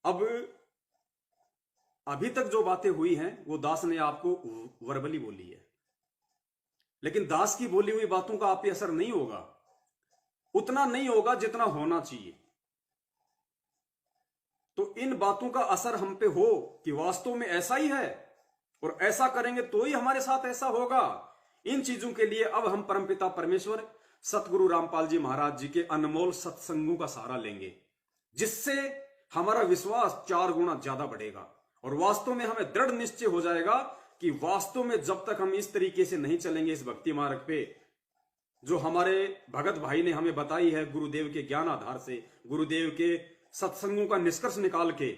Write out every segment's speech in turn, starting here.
अब अभी तक जो बातें हुई हैं वो दास ने आपको वर्बली बोली है, लेकिन दास की बोली हुई बातों का आप पे असर नहीं होगा, उतना नहीं होगा जितना होना चाहिए। तो इन बातों का असर हम पे हो कि वास्तव में ऐसा ही है और ऐसा करेंगे तो ही हमारे साथ ऐसा होगा। इन चीजों के लिए अब हम परमपिता परमेश्वर सतगुरु रामपाल जी महाराज जी के अनमोल सत्संगों का सहारा लेंगे, जिससे हमारा विश्वास 4 गुना ज्यादा बढ़ेगा और वास्तव में हमें दृढ़ निश्चय हो जाएगा कि वास्तव में जब तक हम इस तरीके से नहीं चलेंगे इस भक्ति मार्ग पे, जो हमारे भगत भाई ने हमें बताई है गुरुदेव के ज्ञान आधार से, गुरुदेव के सत्संगों का निष्कर्ष निकाल के,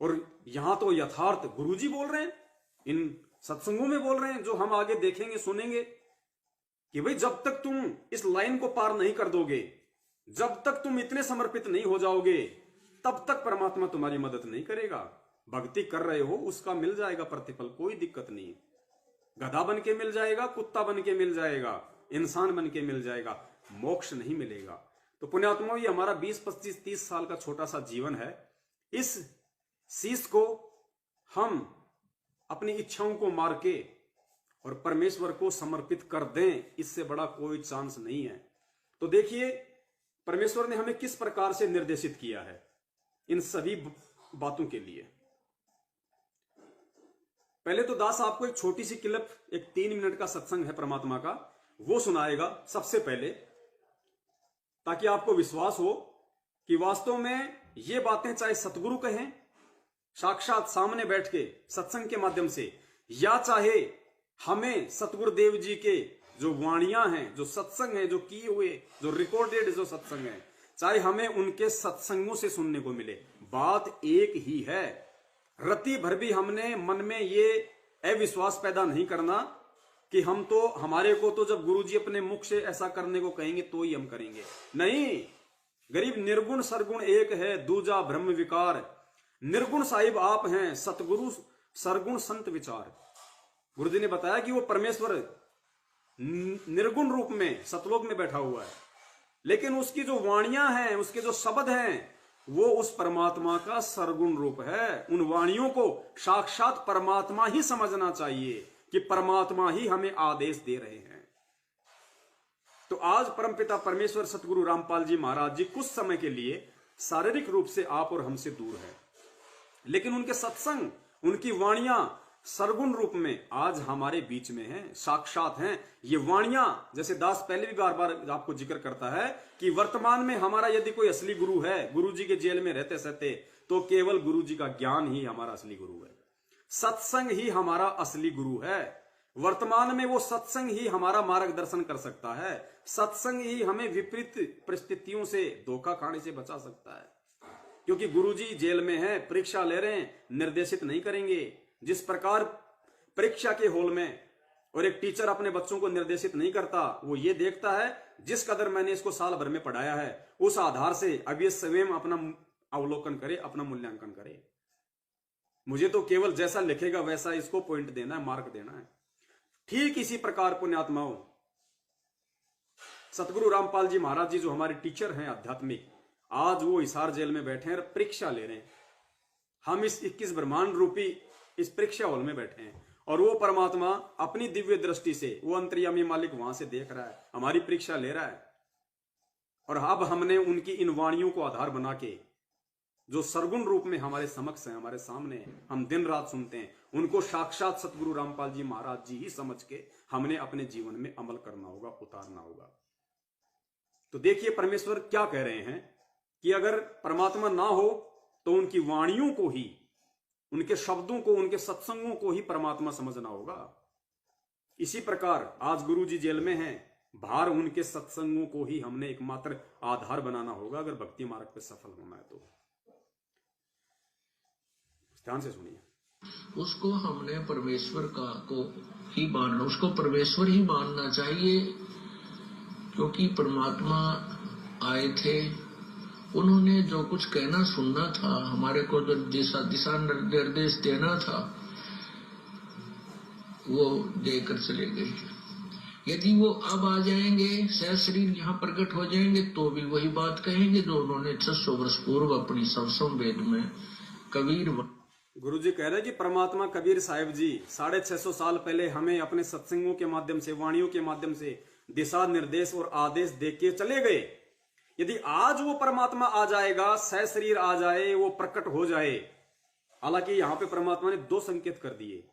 और यहां तो यथार्थ गुरुजी बोल रहे हैं, इन सत्संगों में बोल रहे हैं, जो हम आगे देखेंगे सुनेंगे कि भाई जब तक तुम इस लाइन को पार नहीं कर दोगे, जब तक तुम इतने समर्पित नहीं हो जाओगे, तब तक परमात्मा तुम्हारी मदद नहीं करेगा। भक्ति कर रहे हो उसका मिल जाएगा प्रतिफल, कोई दिक्कत नहीं। गधा बन के मिल जाएगा, कुत्ता बन के मिल जाएगा, इंसान बन के मिल जाएगा, मोक्ष नहीं मिलेगा। तो पुण्यात्मा, ये हमारा 20, 25, 30 साल का छोटा सा जीवन है, इस शीश को हम अपनी इच्छाओं को मार के और परमेश्वर को समर्पित कर दें, इससे बड़ा कोई चांस नहीं है। तो देखिए परमेश्वर ने हमें किस प्रकार से निर्देशित किया है इन सभी बातों के लिए। पहले तो दास आपको एक छोटी सी क्लिप, एक 3 मिनट का सत्संग है परमात्मा का, वो सुनाएगा सबसे पहले, ताकि आपको विश्वास हो कि वास्तव में ये बातें चाहे सतगुरु कहें साक्षात सामने बैठ के सत्संग के माध्यम से, या चाहे हमें सतगुरुदेव जी के जो वाणियां हैं, जो सत्संग है, जो किए हुए, जो रिकॉर्डेड जो सत्संग है, चाहे हमें उनके सत्संगों से सुनने को मिले, बात एक ही है। रति भर भी हमने मन में ये अविश्वास पैदा नहीं करना कि हम तो, हमारे को तो जब गुरुजी अपने मुख से ऐसा करने को कहेंगे तो ही हम करेंगे। नहीं, गरीब निर्गुण सरगुण एक है, दूजा ब्रह्म विकार। निर्गुण साहिब आप हैं, सतगुरु सरगुण संत विचार। गुरुजी ने बताया कि वो परमेश्वर निर्गुण रूप में सतलोक में बैठा हुआ है, लेकिन उसकी जो वाणियां हैं, उसके जो शब्द हैं, वो उस परमात्मा का सरगुण रूप है। उन वाणियों को साक्षात परमात्मा ही समझना चाहिए कि परमात्मा ही हमें आदेश दे रहे हैं। तो आज परमपिता परमेश्वर सतगुरु रामपाल जी महाराज जी कुछ समय के लिए शारीरिक रूप से आप और हमसे दूर है, लेकिन उनके सत्संग, उनकी वाणियां सरगुण रूप में आज हमारे बीच में हैं, साक्षात हैं। ये वाणियां, जैसे दास पहले भी बार बार आपको जिक्र करता है कि वर्तमान में हमारा यदि कोई असली गुरु है, गुरु जी के जेल में रहते सहते, तो केवल गुरु जी का ज्ञान ही हमारा असली गुरु है, सत्संग ही हमारा असली गुरु है। वर्तमान में वो सत्संग ही हमारा मार्गदर्शन कर सकता है, सत्संग ही हमें विपरीत परिस्थितियों से, धोखा खाने से बचा सकता है। क्योंकि गुरुजी जेल में है, परीक्षा ले रहे हैं, निर्देशित नहीं करेंगे। जिस प्रकार परीक्षा के हॉल में और एक टीचर अपने बच्चों को निर्देशित नहीं करता, वो ये देखता है जिस कदर मैंने इसको साल भर में पढ़ाया है, उस आधार से अब ये स्वयं अपना अवलोकन करे, अपना मूल्यांकन करे। मुझे तो केवल जैसा लिखेगा वैसा इसको पॉइंट देना है, मार्क देना है। ठीक इसी प्रकार पुण्यात्माओं, सतगुरु रामपाल जी महाराज जी जो हमारे टीचर हैं आध्यात्मिक, आज वो हिसार जेल में बैठे हैं, परीक्षा ले रहे हैं। हम इस 21 ब्रह्मांड रूपी इस परीक्षा हॉल में बैठे हैं और वो परमात्मा अपनी दिव्य दृष्टि से, वो अंतर्यामी मालिक वहां से देख रहा है, हमारी परीक्षा ले रहा है। और अब हमने उनकी इन वाणियों को आधार बना के, जो सरगुण रूप में हमारे समक्ष है, हमारे सामने है, हम दिन रात सुनते हैं, उनको साक्षात सतगुरु रामपाल जी महाराज जी ही समझ के हमने अपने जीवन में अमल करना होगा, उतारना होगा। तो देखिए परमेश्वर क्या कह रहे हैं कि अगर परमात्मा ना हो तो उनकी वाणियों को ही, उनके शब्दों को, उनके सत्संगों को ही परमात्मा समझना होगा। इसी प्रकार आज गुरु जी जेल में हैं, भार उनके सत्संगों को ही हमने एकमात्र आधार बनाना होगा अगर भक्ति मार्ग पे सफल होना है। तो ध्यान से सुनिए। उसको हमने परमेश्वर का को ही मानना, उसको परमेश्वर ही मानना चाहिए, क्योंकि परमात्मा आए थे, उन्होंने जो कुछ कहना सुनना था, हमारे को जो दिशा निर्देश देना था वो देकर चले गए। यदि वो अब आ जाएंगे, सहशरीर यहाँ प्रकट हो जाएंगे, तो भी वही बात कहेंगे जो उन्होंने 600 वर्ष पूर्व अपनी सवसम वेद में कबीर। गुरु जी कह रहे हैं कि परमात्मा कबीर साहिब जी 650 साल पहले हमें अपने सत्संगों के माध्यम से, वाणियों के माध्यम से दिशा निर्देश और आदेश देख के चले गए। यदि आज वो परमात्मा आ जाएगा, सह शरीर आ जाए, वो प्रकट हो जाए। हालांकि यहाँ पे परमात्मा ने 2 संकेत कर दिए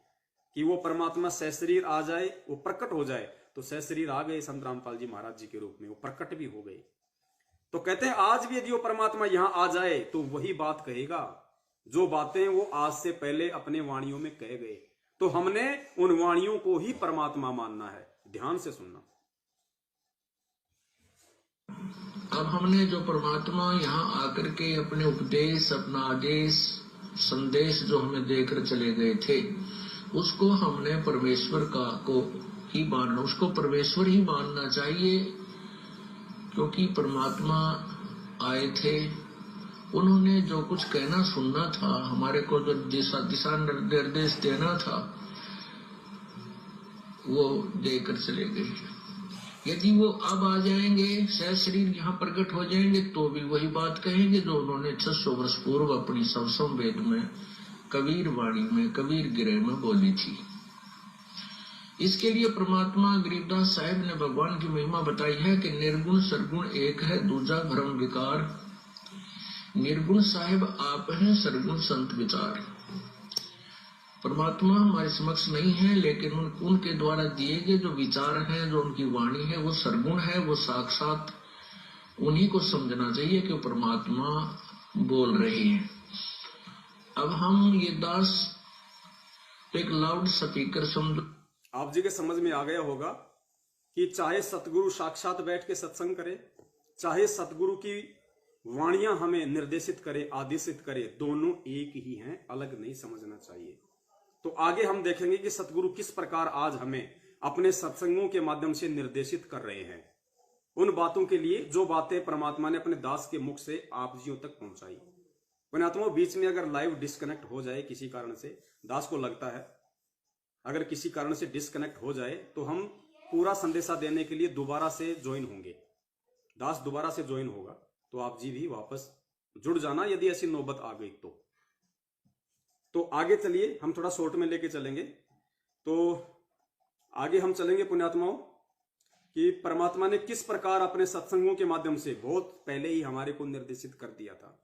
कि वो परमात्मा सह शरीर आ जाए, वो प्रकट हो जाए। तो सह शरीर आ गए संत रामपाल जी महाराज जी के रूप में, वो प्रकट भी हो गए। तो कहते हैं आज भी यदि वो परमात्मा यहां आ जाए तो वही बात कहेगा जो बातें वो आज से पहले अपने वाणियों में कह गए। तो हमने उन वाणियों को ही परमात्मा मानना है। ध्यान से सुनना। अब हमने जो परमात्मा यहाँ आकर के अपने उपदेश, अपना आदेश, संदेश जो हमें देकर चले गए थे, उसको हमने परमेश्वर का को ही मानना, उसको परमेश्वर ही मानना चाहिए। क्योंकि परमात्मा आए थे, उन्होंने जो कुछ कहना सुनना था, हमारे को जो दिशा निर्देश देना था, वो देकर चले गए। यदि वो अब आ जाएंगे, सह शरीर यहाँ प्रकट हो जाएंगे, तो भी वही बात कहेंगे जो उन्होंने 600 वर्ष पूर्व अपनी सवसम वेद में कबीर वाणी में, कबीर गिरे में बोली थी। इसके लिए परमात्मा गरीबदास साहिब ने भगवान की महिमा बताई है कि निर्गुण सरगुण एक है, दूजा भ्रम विकार। निर्गुण साहिब आप हैं, सरगुण संत विचार। परमात्मा हमारे समक्ष नहीं है, लेकिन उनके द्वारा दिए गए जो विचार हैं, जो उनकी वाणी है, वो सरगुण है, वो साक्षात उन्हीं को समझना चाहिए कि परमात्मा बोल रहे हैं। अब हम ये दास एक लाउड स्पीकर समझो। आप जी के समझ में आ गया होगा कि चाहे सतगुरु साक्षात बैठ के सत्संग करे, चाहे सतगुरु की वाणियां हमें निर्देशित करे, आदेशित करे, दोनों एक ही हैं, अलग नहीं समझना चाहिए। तो आगे हम देखेंगे कि सतगुरु किस प्रकार आज हमें अपने सत्संगों के माध्यम से निर्देशित कर रहे हैं, उन बातों के लिए जो बातें परमात्मा ने अपने दास के मुख से आप जियों तक पहुंचाई। पुण्यात्मा, बीच में अगर लाइव डिस्कनेक्ट हो जाए किसी कारण से, दास को लगता है अगर किसी कारण से डिस्कनेक्ट हो जाए तो हम पूरा संदेशा देने के लिए दोबारा से ज्वाइन होंगे। दास दोबारा से ज्वाइन होगा तो आप जी भी वापस जुड़ जाना यदि ऐसी नौबत आ गई तो आगे चलिए, हम थोड़ा शॉर्ट में लेके चलेंगे। तो आगे हम चलेंगे पुण्यात्माओं कि परमात्मा ने किस प्रकार अपने सत्संगों के माध्यम से बहुत पहले ही हमारे को निर्देशित कर दिया था।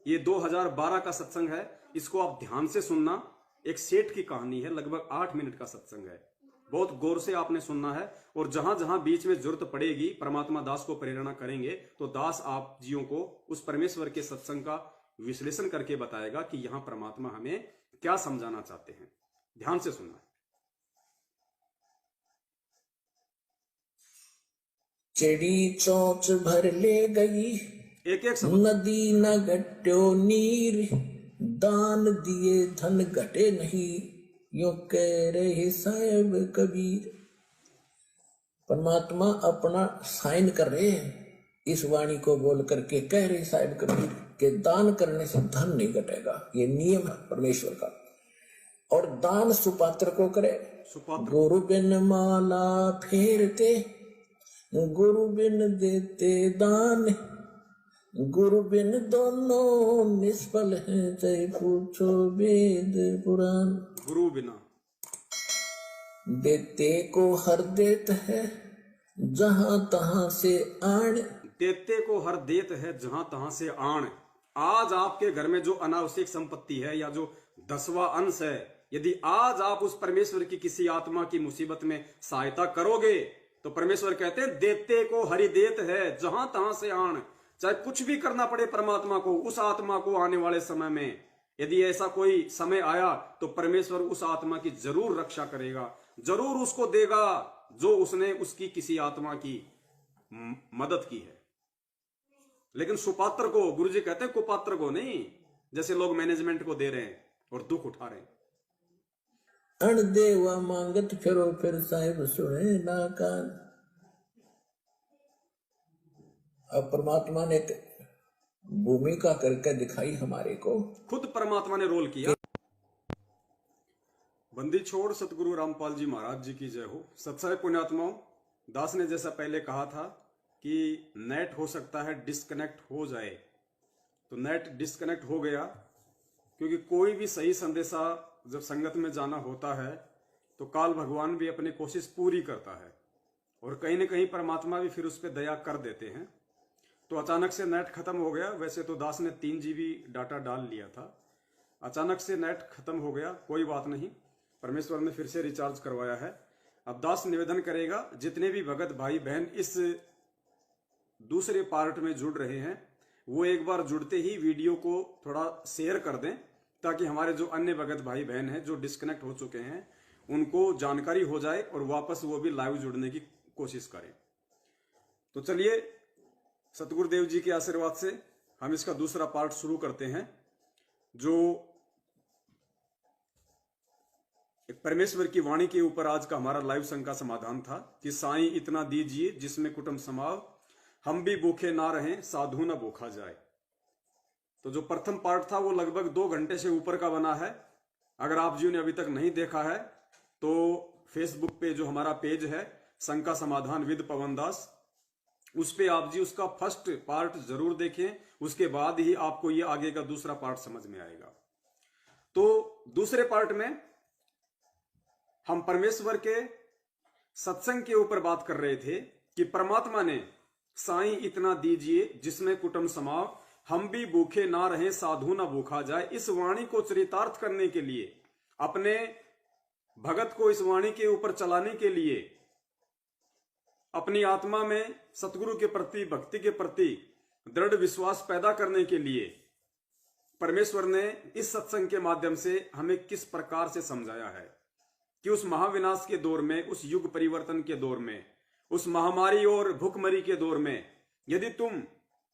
ये 2012 का सत्संग है, इसको आप ध्यान से सुनना। एक सेठ की कहानी है, लगभग 8 मिनट का सत्संग है, बहुत गौर से आपने सुनना है। और जहां जहां बीच में जरूरत पड़ेगी, परमात्मा दास को प्रेरणा करेंगे तो दास आप जियों को उस परमेश्वर के सत्संग का विश्लेषण करके बताएगा कि यहां परमात्मा हमें क्या समझाना चाहते हैं। ध्यान से सुनना। चिड़ी चोंच भर ले गई, एक नदी न घट्यो नीर, दान दिए धन घटे नहीं, यूं कह रहे साहेब कबीर। परमात्मा अपना साइन कर रहे हैं, इस वाणी को बोल करके कह रहे साहेब कबीर के दान करने से धन नहीं घटेगा, ये नियम है परमेश्वर का। और दान सुपात्र को करे। गुरु बिन माला फेरते, गुरु बिन देते दान, गुरु बिन दोनों निष्फल हैं, चाहे पूछो वेद पुराण। गुरु बिना देते को हर देत है, जहां तहां से आण। देते को हर देत है, जहां तहां से आण। आज आपके घर में जो अनावश्यक संपत्ति है या जो 10वां अंश है, यदि आज आप उस परमेश्वर की किसी आत्मा की मुसीबत में सहायता करोगे तो परमेश्वर कहते हैं देते को हरि देत है, जहां तहां से आण। चाहे कुछ भी करना पड़े परमात्मा को, उस आत्मा को आने वाले समय में यदि ऐसा कोई समय आया तो परमेश्वर उस आत्मा की जरूर रक्षा करेगा, जरूर उसको देगा जो उसने उसकी किसी आत्मा की मदद की है। लेकिन सुपात्र को, गुरु जी कहते हैं कुपात्र को नहीं, जैसे लोग मैनेजमेंट को दे रहे हैं और दुख उठा रहे हैं। अण देवा मांगत फिरो, फिर साहिब सुने ना कान। अब परमात्मा ने भूमिका करके दिखाई हमारे को, खुद परमात्मा ने रोल किया। बंदी छोड़ सतगुरु रामपाल जी महाराज जी की जय हो। सत्साई पुण्यात्माओं, दास ने जैसा पहले कहा था कि नेट हो सकता है डिस्कनेक्ट हो जाए, तो नेट डिस्कनेक्ट हो गया, क्योंकि कोई भी सही संदेशा जब संगत में जाना होता है तो काल भगवान भी अपनी कोशिश पूरी करता है और कहीं न कहीं परमात्मा भी फिर उस पर दया कर देते हैं। तो अचानक से नेट खत्म हो गया। वैसे तो दास ने 3 GB डाटा डाल लिया था, अचानक से नेट खत्म हो गया, कोई बात नहीं, परमेश्वर ने फिर से रिचार्ज करवाया है। अब दास निवेदन करेगा जितने भी भगत भाई बहन इस दूसरे पार्ट में जुड़ रहे हैं वो एक बार जुड़ते ही वीडियो को थोड़ा शेयर कर दें, ताकि हमारे जो अन्य भगत भाई बहन हैं जो डिस्कनेक्ट हो चुके हैं उनको जानकारी हो जाए और वापस वो भी लाइव जुड़ने की कोशिश करें। तो चलिए सतगुरुदेव जी के आशीर्वाद से हम इसका दूसरा पार्ट शुरू करते हैं, जो एक परमेश्वर की वाणी के ऊपर आज का हमारा लाइव संघ का समाधान था कि साईं इतना दीजिए जिसमें कुटुंब समाव, हम भी भूखे ना रहें साधु ना भूखा जाए। तो जो प्रथम पार्ट था वो लगभग 2 घंटे से ऊपर का बना है। अगर आप जी ने अभी तक नहीं देखा है तो फेसबुक पे जो हमारा पेज है संघ का समाधान विद पवन दास, उस पे आप जी उसका फर्स्ट पार्ट जरूर देखें, उसके बाद ही आपको ये आगे का दूसरा पार्ट समझ में आएगा। तो दूसरे पार्ट में हम परमेश्वर के सत्संग के ऊपर बात कर रहे थे कि परमात्मा ने साईं इतना दीजिए जिसमें कुटुंब समाव, हम भी भूखे ना रहें साधु ना भूखा जाए, इस वाणी को चरितार्थ करने के लिए, अपने भगत को इस वाणी के ऊपर चलाने के लिए, अपनी आत्मा में सतगुरु के प्रति भक्ति के प्रति दृढ़ विश्वास पैदा करने के लिए परमेश्वर ने इस सत्संग के माध्यम से हमें किस प्रकार से समझाया है कि उस महाविनाश के दौर में, उस युग परिवर्तन के दौर में, उस महामारी और भूखमरी के दौर में यदि तुम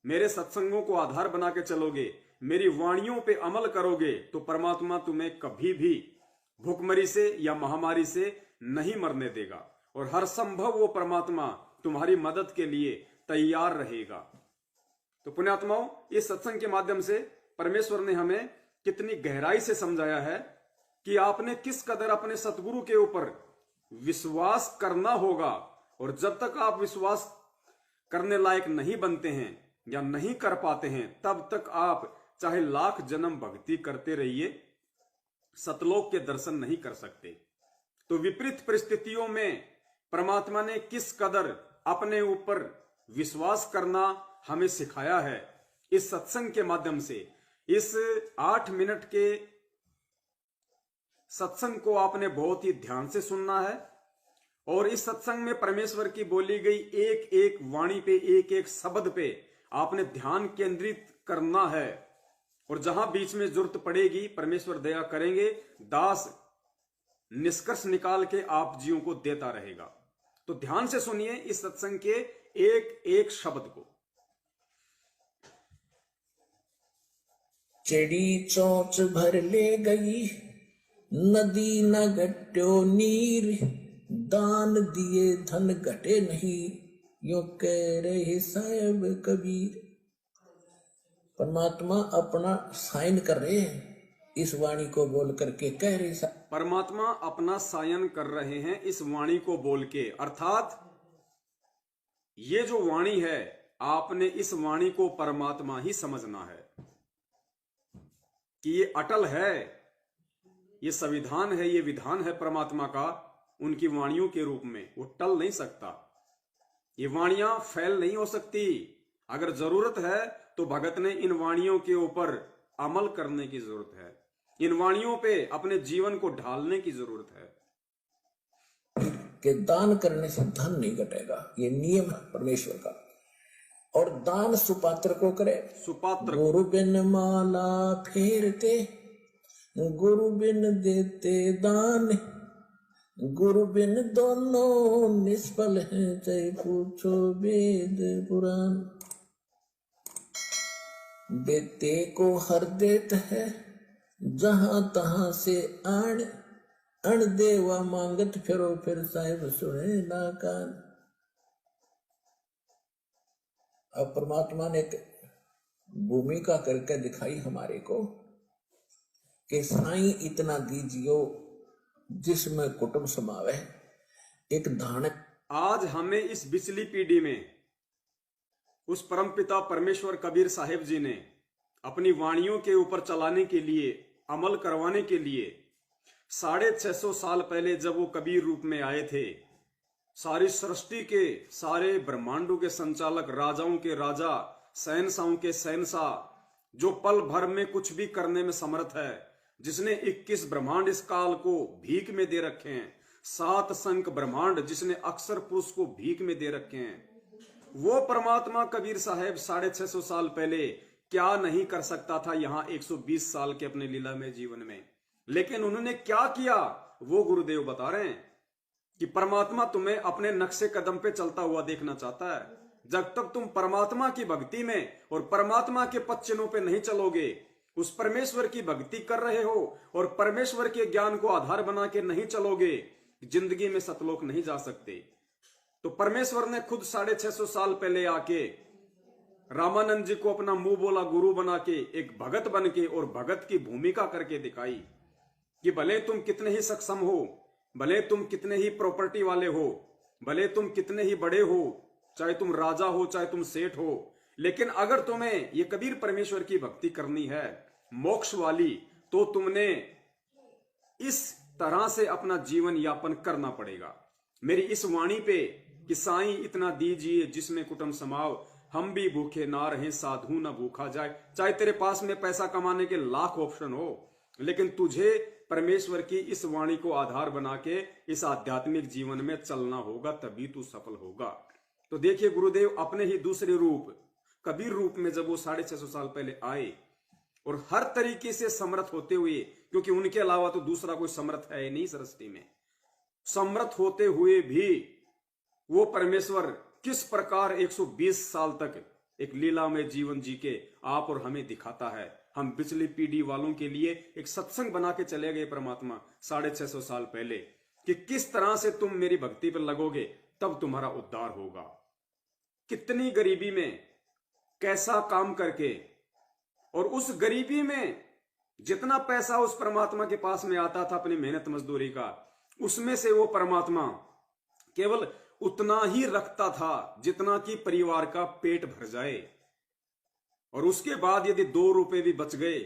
मेरे सत्संगों को आधार बना के चलोगे, मेरी वाणियों पे अमल करोगे, तो परमात्मा तुम्हें कभी भी भूखमरी से या महामारी से नहीं मरने देगा और हर संभव वो परमात्मा तुम्हारी मदद के लिए तैयार रहेगा। तो पुण्यात्माओं, इस सत्संग के माध्यम से परमेश्वर ने हमें कितनी गहराई से समझाया है कि आपने किस कदर अपने सतगुरु के ऊपर विश्वास करना होगा, और जब तक आप विश्वास करने लायक नहीं बनते हैं या नहीं कर पाते हैं, तब तक आप चाहे लाख जन्म भक्ति करते रहिए, सतलोक के दर्शन नहीं कर सकते। तो विपरीत परिस्थितियों में परमात्मा ने किस कदर अपने ऊपर विश्वास करना हमें सिखाया है इस सत्संग के माध्यम से। इस 8 मिनट के सत्संग को आपने बहुत ही ध्यान से सुनना है और इस सत्संग में परमेश्वर की बोली गई एक एक वाणी पे, एक एक शब्द पे आपने ध्यान केंद्रित करना है, और जहां बीच में जरूरत पड़ेगी परमेश्वर दया करेंगे, दास निष्कर्ष निकाल के आप जीवों को देता रहेगा। तो ध्यान से सुनिए इस सत्संग के एक एक शब्द को। चढ़ी चौच भर ले गई, नदी न घट्यो नीर, दान दिए धन घटे नहीं, यो कह रहे साहेब कबीर। परमात्मा अपना साइन कर रहे हैं इस वाणी को बोल करके, कह रहे परमात्मा अपना सायन कर रहे हैं इस वाणी को बोल के, अर्थात ये जो वाणी है आपने इस वाणी को परमात्मा ही समझना है कि ये अटल है, ये संविधान है, ये विधान है परमात्मा का, उनकी वाणियों के रूप में वो टल नहीं सकता। ये वाणियां फैल नहीं हो सकती। अगर जरूरत है तो भगत ने इन वाणियों के ऊपर अमल करने की जरूरत है, इन वाणियों पे अपने जीवन को ढालने की जरूरत है। कि दान करने से धन नहीं घटेगा, ये नियम है परमेश्वर का। और दान सुपात्र को करे, सुपात्र गुरु बिन माला फेरते, गुरु बिन देते दान, गुरु बिन दोनों निष्फल हैं, चाहे पूछो वेद पुराण। देते को हर देत है, जहां तहां से आण, अण देवा मांगत फिरो, फिर साहिब सुने ना कान। अब परमात्मा ने भूमिका करके दिखाई हमारे को कि साईं इतना दीजियो जिसमें कुटुंब समावे। एक धान, आज हमें इस बिचली पीढ़ी में उस परमपिता परमेश्वर कबीर साहिब जी ने अपनी वाणियों के ऊपर चलाने के लिए, अमल करवाने के लिए 650 साल पहले जब वो कबीर रूप में आए थे, सारी सृष्टि के सारे ब्रह्मांडों के संचालक, राजाओं के राजा, शहंशाहों के शहंशाह, जो पल भर में कुछ भी करने में समर्थ है, जिसने 21 ब्रह्मांड इस काल को भीख में दे रखे हैं, 7 संख ब्रह्मांड जिसने अक्षर पुरुष को भीख में दे रखे हैं, वो परमात्मा कबीर साहब 650 साल पहले क्या नहीं कर सकता था यहां 120 साल के अपने लीला में जीवन में। लेकिन उन्होंने क्या किया वो गुरुदेव बता रहे हैं कि परमात्मा तुम्हें अपने नक्शे कदम पे चलता हुआ देखना चाहता है। जब तक तुम परमात्मा की भक्ति में और परमात्मा के पद चिन्हों पे नहीं चलोगे, उस परमेश्वर की भक्ति कर रहे हो और परमेश्वर के ज्ञान को आधार बना के नहीं चलोगे, जिंदगी में सतलोक नहीं जा सकते। तो परमेश्वर ने खुद 650 साल पहले आके रामानंद जी को अपना मुंह बोला गुरु बना के, एक भगत बन के और भगत की भूमिका करके दिखाई कि भले तुम कितने ही सक्षम हो, भले तुम कितने ही प्रॉपर्टी वाले हो, भले तुम कितने ही बड़े हो, चाहे तुम राजा हो, चाहे तुम सेठ हो, लेकिन अगर तुम्हें ये कबीर परमेश्वर की भक्ति करनी है मोक्ष वाली, तो तुमने इस तरह से अपना जीवन यापन करना पड़ेगा। मेरी इस वाणी पे कि साईं इतना दीजिए जिसमें कुटुंब समाओ, हम भी भूखे ना रहे साधु ना भूखा जाए। चाहे तेरे पास में पैसा कमाने के लाख ऑप्शन हो, लेकिन तुझे परमेश्वर की इस वाणी को आधार बना के इस आध्यात्मिक जीवन में चलना होगा, तभी तू सफल होगा। तो देखिए गुरुदेव अपने ही दूसरे रूप कबीर रूप में जब वो 650 साल पहले आए और हर तरीके से समर्थ होते हुए, क्योंकि उनके अलावा तो दूसरा कोई समर्थ है नहीं सृष्टि में, समर्थ होते हुए भी वो परमेश्वर किस प्रकार 120 साल तक एक लीला में जीवन जी के आप और हमें दिखाता है। हम पिछली पीढ़ी वालों के लिए एक सत्संग बना के चले गए परमात्मा 650 साल पहले कि किस तरह से तुम मेरी भक्ति पर लगोगे तब तुम्हारा उद्धार होगा। कितनी गरीबी में कैसा काम करके, और उस गरीबी में जितना पैसा उस परमात्मा के पास में आता था अपनी मेहनत मजदूरी का, उसमें से वो परमात्मा केवल उतना ही रखता था जितना कि परिवार का पेट भर जाए। और उसके बाद यदि 2 रुपए भी बच गए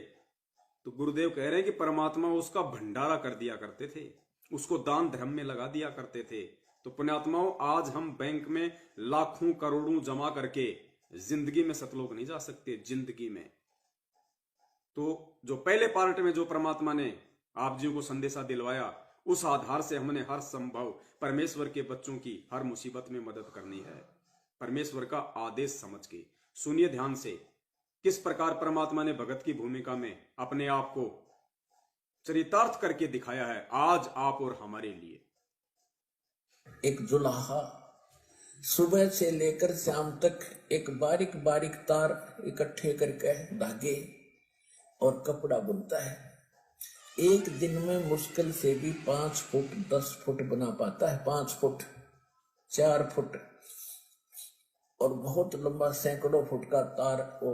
तो गुरुदेव कह रहे हैं कि परमात्मा उसका भंडारा कर दिया करते थे, उसको दान धर्म में लगा दिया करते थे। तो पुण्यात्माओं, आज हम बैंक में लाखों करोड़ों जमा करके जिंदगी में सतलोक नहीं जा सकते। जिंदगी में तो जो पहले पार्ट में जो परमात्मा ने आप जी को संदेशा दिलवाया, उस आधार से हमने हर संभव परमेश्वर के बच्चों की हर मुसीबत में मदद करनी है, परमेश्वर का आदेश समझ के। सुनिए ध्यान से किस प्रकार परमात्मा ने भगत की भूमिका में अपने आप को चरितार्थ करके दिखाया है आज आप और हमारे लिए। एक जुलाहा सुबह से लेकर शाम तक एक बारीक बारीक तार इकट्ठे करके धागे और कपड़ा बुनता है। एक दिन में मुश्किल से भी 5 फुट 10 फुट बना पाता है, 5 फुट 4 फुट, और बहुत लंबा सैकड़ों फुट का तार वो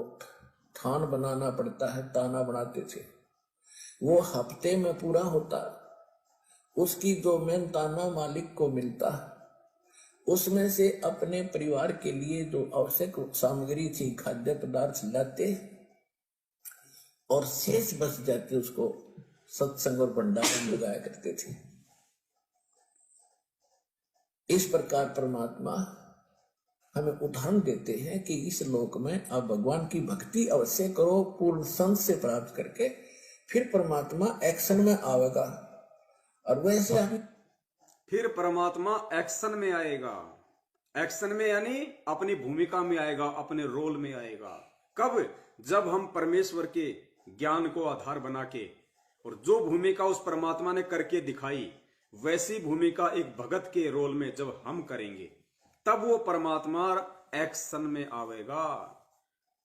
थान बनाना पड़ता है। ताना बनाते थे, वो हफ्ते में पूरा होता। उसकी जो मेन ताना मालिक को मिलता, उसमें से अपने परिवार के लिए जो आवश्यक सामग्री थी, खाद्य पदार्थ लाते और शेष बच जाते उसको सत्संग और भंडार में लगाया करते थे। इस प्रकार परमात्मा हमें उदाहरण देते हैं कि इस लोक में आप भगवान की भक्ति अवश्य करो, पूर्ण संत से प्राप्त करके फिर परमात्मा एक्शन में आएगा। और वैसे हमें फिर परमात्मा एक्शन में आएगा। एक्शन में यानी अपनी भूमिका में आएगा, अपने रोल में आएगा। कब? जब हम परमेश्वर के ज्ञान को आधार बना के, और जो भूमिका उस परमात्मा ने करके दिखाई वैसी भूमिका एक भगत के रोल में जब हम करेंगे, तब वो परमात्मा एक्शन में आवेगा।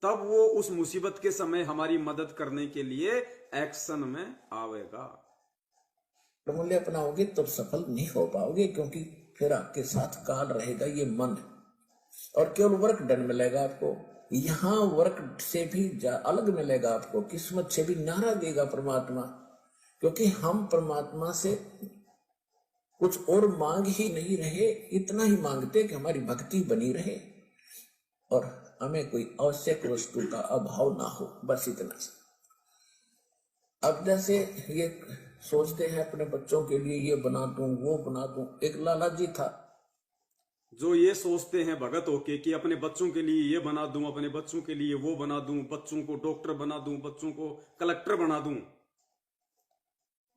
तब वो उस मुसीबत के समय हमारी मदद करने के लिए एक्शन में आवेगा। मूल्य अपनाओगे तब सफल नहीं हो पाओगे, क्योंकि फिर आपके साथ काल रहेगा ये मन, और केवल वर्क डन मिलेगा आपको। यहाँ वर्क से भी अलग मिलेगा आपको, किस्मत से भी नारा देगा परमात्मा, क्योंकि हम परमात्मा से कुछ और मांग ही नहीं रहे, इतना ही मांगते कि हमारी भक्ति बनी रहे और हमें कोई आवश्यक वस्तु का अभाव ना हो, बस इतना सा। अब जैसे ये सोचते हैं अपने बच्चों के लिए ये बना दूं वो बना दूं। एक लाला जी था, जो ये सोचते हैं भगत होके कि अपने बच्चों के लिए ये बना दूं, अपने बच्चों के लिए वो बना दूं, बच्चों को डॉक्टर बना दूं, बच्चों को कलेक्टर बना दूं,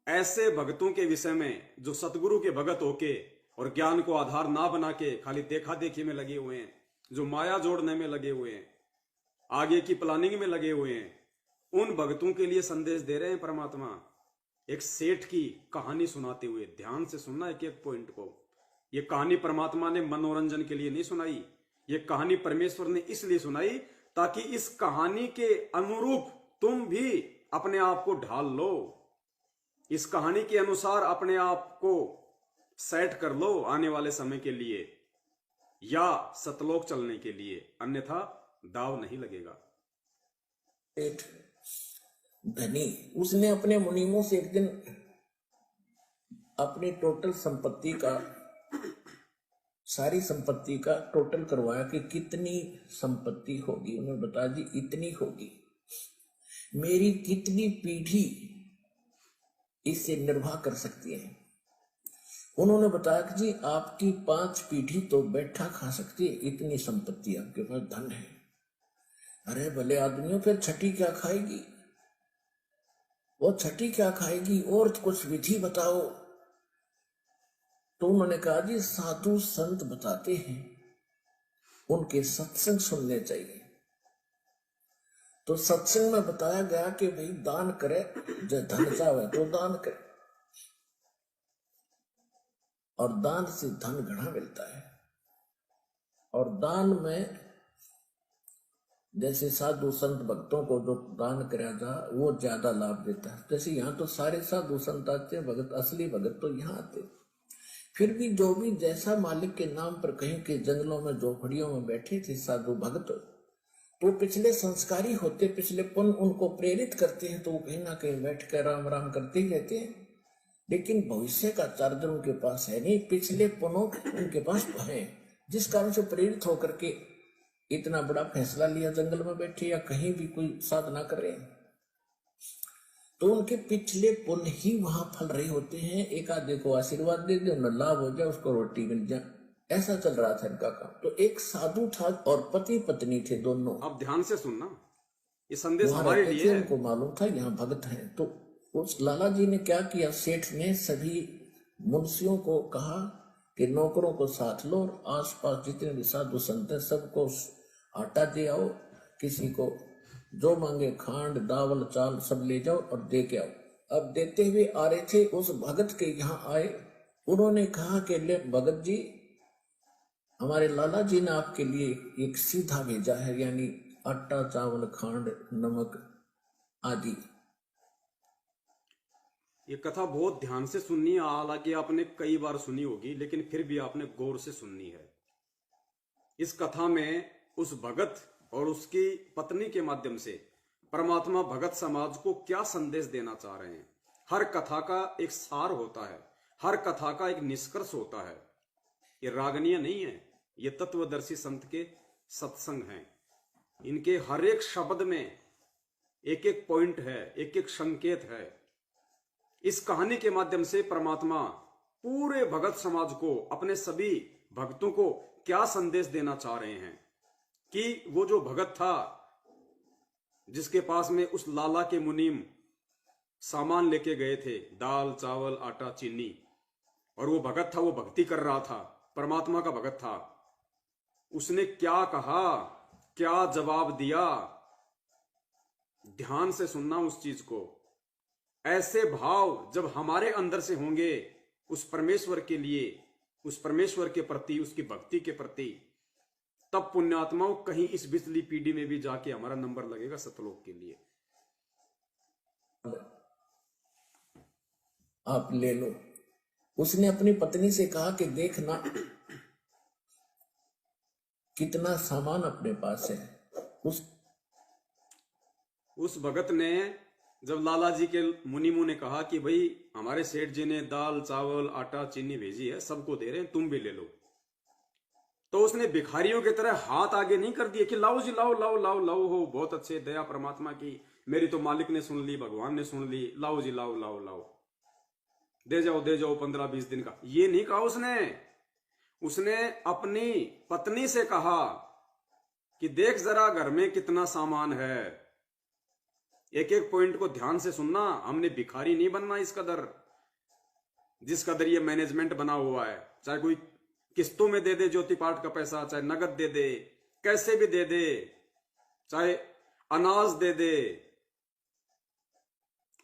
ऐसे भगतों के विषय में जो सतगुरु के भगत होके और ज्ञान को आधार ना बना के खाली देखा देखी में लगे हुए हैं, जो माया जोड़ने में लगे हुए हैं, आगे की प्लानिंग में लगे हुए हैं, उन भगतों के लिए संदेश दे रहे हैं परमात्मा। एक सेठ की कहानी सुनाते हुए, ध्यान से सुनना एक एक पॉइंट को। ये कहानी परमात्मा ने मनोरंजन के लिए नहीं सुनाई, ये कहानी परमेश्वर ने इसलिए सुनाई ताकि इस कहानी के अनुरूप तुम भी अपने आप को ढाल लो, इस कहानी के अनुसार अपने आप को सेट कर लो आने वाले समय के लिए या सतलोक चलने के लिए, अन्यथा दाव नहीं लगेगा। एक धनी, उसने अपने मुनीमों से एक दिन अपनी टोटल संपत्ति का, सारी संपत्ति का टोटल करवाया कि कितनी संपत्ति होगी। उन्होंने बताया जी इतनी होगी, मेरी कितनी पीढ़ी इससे निर्वाह कर सकती है। उन्होंने बताया कि जी आपकी 5 पीढ़ी तो बैठा खा सकती है, इतनी संपत्ति आपके पास धन है। अरे भले आदमियों, फिर छठी क्या खाएगी? वो छठी क्या खाएगी? और कुछ विधि बताओ। तो उन्होंने कहा जी साधु संत बताते हैं, उनके सत्संग सुनने चाहिए। तो सत्संग में बताया गया कि भाई दान करे, जो धन चाहे तो दान करे, और दान से धन घना मिलता है। और दान में जैसे साधु संत भक्तों को जो दान कराया जा वो ज्यादा लाभ देता है। जैसे यहाँ तो सारे साधु संत आते हैं, भगत, असली भगत तो यहाँ आते। फिर भी जो भी जैसा मालिक के नाम पर कहीं के जंगलों में झोपड़ियों में बैठे थे साधु भगत, तो पिछले संस्कारी होते, पिछले पुण्य उनको प्रेरित करते हैं, तो वो कहीं ना कहीं बैठ कर राम राम करते ही रहते हैं। लेकिन भविष्य का चार्जर उनके पास है नहीं, पिछले पुण्यों उनके पास है, जिस कारण से प्रेरित होकर के इतना बड़ा फैसला लिया, जंगल में बैठे या कहीं भी कोई साधना कर रहे हैं। तो उनके पिछले पुण्य ही वहां फल रहे होते हैं। एक आधे को आशीर्वाद दे दे, उन्हें लाभ हो जाए, उसको रोटी मिल जाए, ऐसा चल रहा था इनका काम। तो एक साधु था और पति पत्नी थे दोनों। अब ध्यान से सुनना, ये संदेश हमारे लिए है। उनको मालूम था यहाँ भगत हैं। तो उस लाला जी ने क्या किया, सेठ ने सभी मुंशियों को कहा कि नौकरों को साथ लो और आसपास जितने भी साधु संत हैं सबको आटा दे आओ, किसी को जो मांगे खांड दावल चाल सब ले जाओ और दे के आओ। अब देते हुए आ रहे थे, उस भगत के यहाँ आए। उन्होंने कहा कि ले भगत जी, हमारे लाला जी ने आपके लिए एक सीधा भेजा है, यानी आटा चावल खांड नमक आदि। ये कथा बहुत ध्यान से सुननी है, हालांकि आपने कई बार सुनी होगी, लेकिन फिर भी आपने गौर से सुननी है। इस कथा में उस भगत और उसकी पत्नी के माध्यम से परमात्मा भगत समाज को क्या संदेश देना चाह रहे हैं। हर कथा का एक सार होता है, हर कथा का एक निष्कर्ष होता है। ये रागनीय नहीं है, ये तत्वदर्शी संत के सत्संग हैं। इनके हर एक शब्द में एक एक पॉइंट है, एक एक संकेत है। इस कहानी के माध्यम से परमात्मा पूरे भगत समाज को, अपने सभी भक्तों को क्या संदेश देना चाह रहे हैं कि वो जो भगत था जिसके पास में उस लाला के मुनीम सामान लेके गए थे, दाल चावल आटा चीनी, और वो भगत था, वो भक्ति कर रहा था, परमात्मा का भगत था, उसने क्या कहा, क्या जवाब दिया। ध्यान से सुनना उस चीज को। ऐसे भाव जब हमारे अंदर से होंगे उस परमेश्वर के लिए, उस परमेश्वर के प्रति, उसकी भक्ति के प्रति, तब पुण्यात्माओं कहीं इस बिजली पीढ़ी में भी जाके हमारा नंबर लगेगा सतलोक के लिए। आप ले लो। उसने अपनी पत्नी से कहा कि देखना कितना सामान अपने पास है। उस भगत ने जब लाला जी के मुनिमो ने कहा कि भाई हमारे सेठ जी ने दाल चावल आटा चीनी भेजी है, सबको दे रहे हैं, तुम भी ले लो, तो उसने भिखारियों की तरह हाथ आगे नहीं कर दिए कि लाओ जी लाओ लाओ लाओ लाओ, हो बहुत अच्छे, दया परमात्मा की, मेरी तो मालिक ने सुन ली, भगवान ने सुन ली, लाओ जी लाओ लाओ लाओ, दे जाओ 15-20 दिन का, ये नहीं कहा उसने। उसने अपनी पत्नी से कहा कि देख जरा घर में कितना सामान है, एक एक पॉइंट को ध्यान से सुनना, हमने भिखारी नहीं बनना इस कदर जिस कदर ये मैनेजमेंट बना हुआ है। चाहे कोई किस्तों में दे दे ज्योति पाठ का पैसा, चाहे नगद दे दे, कैसे भी दे दे, चाहे अनाज दे दे,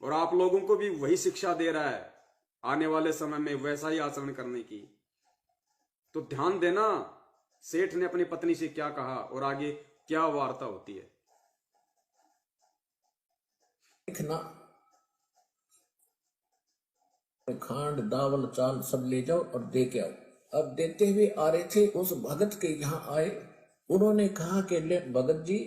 और आप लोगों को भी वही शिक्षा दे रहा है आने वाले समय में वैसा ही आचरण करने की। तो ध्यान देना सेठ ने अपनी पत्नी से क्या कहा और आगे क्या वार्ता होती है। देखना, खांड दावल चाल सब ले जाओ और दे के आओ। अब देते हुए आ रहे थे, उस भगत के यहाँ आए, उन्होंने कहा कि ले भगत जी,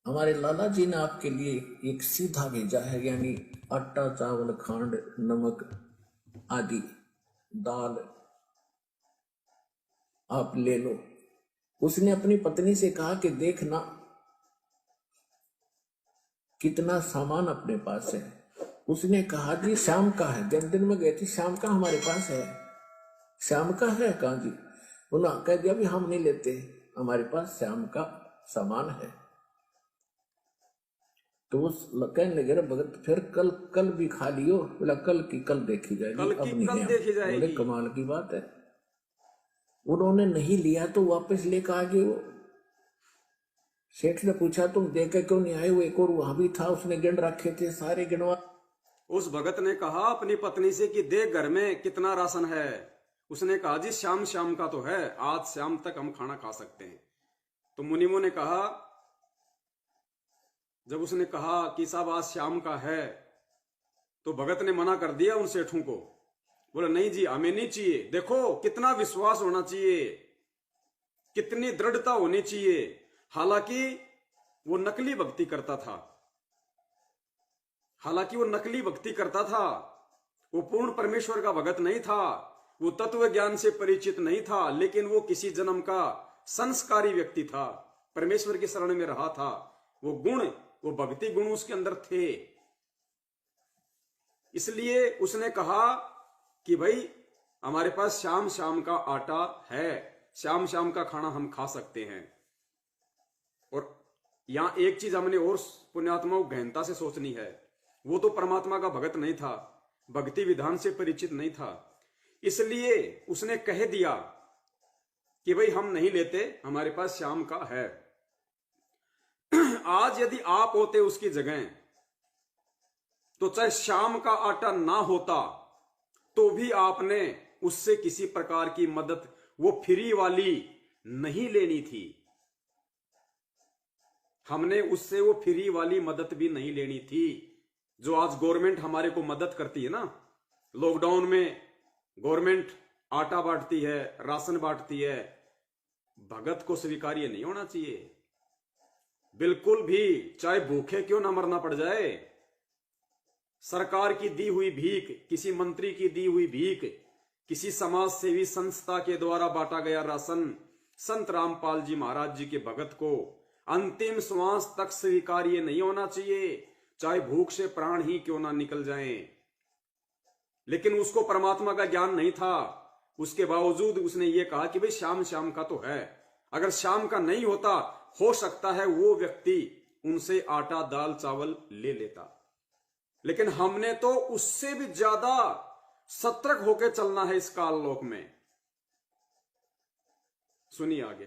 हमारे लाला जी ने आपके लिए एक सीधा भेजा है, यानी आटा चावल खांड नमक आदि दाल, आप ले लो। उसने अपनी पत्नी से कहा कि देखना कितना सामान अपने पास है। उसने कहा जी शाम का है, दिन में गए थे, शाम का हमारे पास है। शाम का है, कहा जी। उन्होंने कह दिया भी हम नहीं लेते, हमारे पास शाम का सामान है। तो उस कहने लगे भगत फिर कल भी खा लियो। बोला कल की कल देखी जाएगी, अब नहीं कल देखी जाएगी। बोले कमाल की बात है। उन्होंने नहीं लिया तो वापस लेकर आ गए वो। सेठ ने पूछा तुम देकर क्यों नहीं आए? वो एक और वहां भी था, उसने गिन रखे थे सारे, गिनवा। उस भगत ने कहा अपनी पत्नी से कि देख घर में कितना राशन है। उसने कहा जी शाम शाम का तो है, आज शाम तक हम खाना खा सकते हैं। तो मुनिमो ने कहा, जब उसने कहा कि साहब आज शाम का है, तो भगत ने मना कर दिया उन सेठों को। बोला नहीं जी हमें नहीं चाहिए। देखो कितना विश्वास होना चाहिए, कितनी दृढ़ता होनी चाहिए। हालांकि वो नकली भक्ति करता था, वो पूर्ण परमेश्वर का भगत नहीं था, वो तत्व ज्ञान से परिचित नहीं था, लेकिन वो किसी जन्म का संस्कारी व्यक्ति था, परमेश्वर की शरण में रहा था। वो गुण, वो भक्ति गुण उसके अंदर थे। इसलिए उसने कहा कि भाई हमारे पास शाम शाम का आटा है, शाम शाम का खाना हम खा सकते हैं। और यहां एक चीज हमने और पुण्यात्माओं गहनता से सोचनी है, वो तो परमात्मा का भगत नहीं था, भक्ति विधान से परिचित नहीं था, इसलिए उसने कह दिया कि भाई हम नहीं लेते, हमारे पास शाम का है। आज यदि आप होते उसकी जगह, तो चाहे शाम का आटा ना होता तो भी आपने उससे किसी प्रकार की मदद, वो फ्री वाली नहीं लेनी थी। हमने उससे वो फ्री वाली मदद भी नहीं लेनी थी जो आज गवर्नमेंट हमारे को मदद करती है ना। लॉकडाउन में गवर्नमेंट आटा बांटती है, राशन बांटती है, भगत को स्वीकार्य नहीं होना चाहिए बिल्कुल भी, चाहे भूखे क्यों ना मरना पड़ जाए। सरकार की दी हुई भीख, किसी मंत्री की दी हुई भीख, किसी समाज सेवी संस्था के द्वारा बांटा गया राशन संत रामपाल जी महाराज जी के भगत को अंतिम श्वास तक स्वीकार्य नहीं होना चाहिए, चाहे भूख से प्राण ही क्यों ना निकल जाएं। लेकिन उसको परमात्मा का ज्ञान नहीं था, उसके बावजूद उसने ये कहा कि भाई शाम शाम का तो है। अगर शाम का नहीं होता, हो सकता है वो व्यक्ति उनसे आटा दाल चावल ले लेता, लेकिन हमने तो उससे भी ज्यादा सतर्क होकर चलना है इस काल लोक में। सुनिए आगे।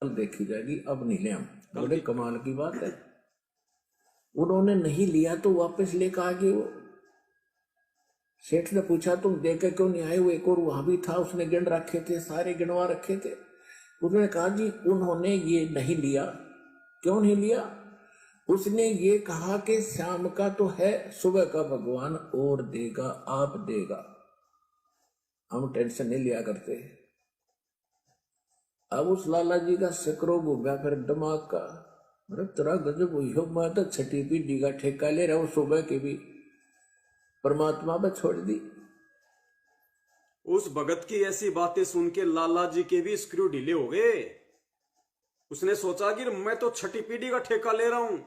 कल देखी जाएगी, अब नहीं ले हम। बोले कमाल की बात है। उन्होंने नहीं लिया तो वापस लेकर आ गए वो। सेठ ने पूछा तुम देकर क्यों नहीं आए? वो एक और वहां भी था, उसने गिन रखे थे सारे, गिनवा रखे थे। उन्होंने कहा जी उन्होंने ये नहीं लिया। क्यों नहीं लिया? उसने ये कहा कि शाम का तो है, सुबह का भगवान और देगा, आप देगा, हम टेंशन नहीं लिया करते। अब उस लाला जी का सिकरो घूमा फिर दिमाग का। अरे तेरा गजब हुई हो, मैं तो छठी पीढ़ी का ठेका ले रहा हूँ, सुबह के भी परमात्मा पे छोड़ दी। उस भगत की ऐसी बातें सुन के लाला जी के भी स्क्रू ढीले हो गए। उसने सोचा कि मैं तो छठी पीढ़ी का ठेका ले रहा हूं,